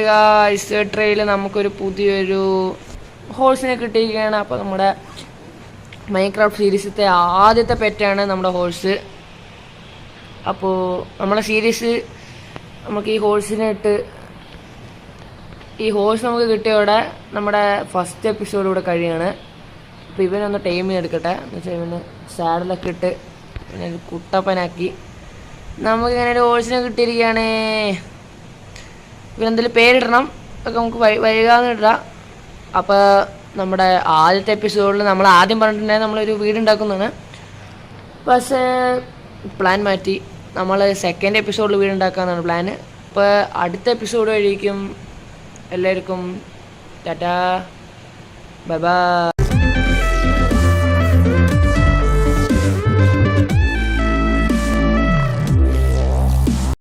ഗായ്സ്. തേർഡ് ട്രൈയിൽ നമുക്കൊരു പുതിയൊരു ഹോഴ്സിനെ കിട്ടിയിരിക്കുകയാണ്. അപ്പോൾ നമ്മുടെ മൈൻക്രാഫ്റ്റ് സീരീസിലത്തെ ആദ്യത്തെ പെറ്റാണ് നമ്മുടെ ഹോഴ്സ്. അപ്പോൾ നമ്മുടെ സീരീസ് നമുക്ക് ഈ ഹോഴ്സിനെ ഇട്ട് ഈ ഹോഴ്സ് നമുക്ക് കിട്ടിയോടെ നമ്മുടെ ഫസ്റ്റ് എപ്പിസോഡ് ഇവിടെ കഴിയാണ്. അപ്പോൾ ഇവനൊന്ന് ടൈം എടുക്കട്ടെ. എന്ന് വെച്ചാൽ ഇവന് സാഡിലൊക്കെ ഇട്ട് പിന്നെ കുട്ടപ്പനാക്കി നമുക്കിങ്ങനെ ഒരു ഹോഴ്സിനെ കിട്ടിയിരിക്കുകയാണ്. ഇവനെന്തെങ്കിലും പേരിടണം, ഒക്കെ നമുക്ക് വൈകാതെ ഇടാം. അപ്പോൾ നമ്മുടെ ആദ്യത്തെ എപ്പിസോഡിൽ നമ്മൾ ആദ്യം പറഞ്ഞിട്ടുണ്ടെങ്കിൽ നമ്മളൊരു വീടുണ്ടാക്കുന്നതാണ്. പക്ഷേ പ്ലാൻ മാറ്റി. നമ്മൾ സെക്കൻഡ് എപ്പിസോഡിൽ വീടുണ്ടാക്കാമെന്നാണ് പ്ലാന്. അപ്പോൾ അടുത്ത എപ്പിസോഡ് കഴിക്കും എല്ലാവർക്കും ടാറ്റാ, ബൈ ബൈ.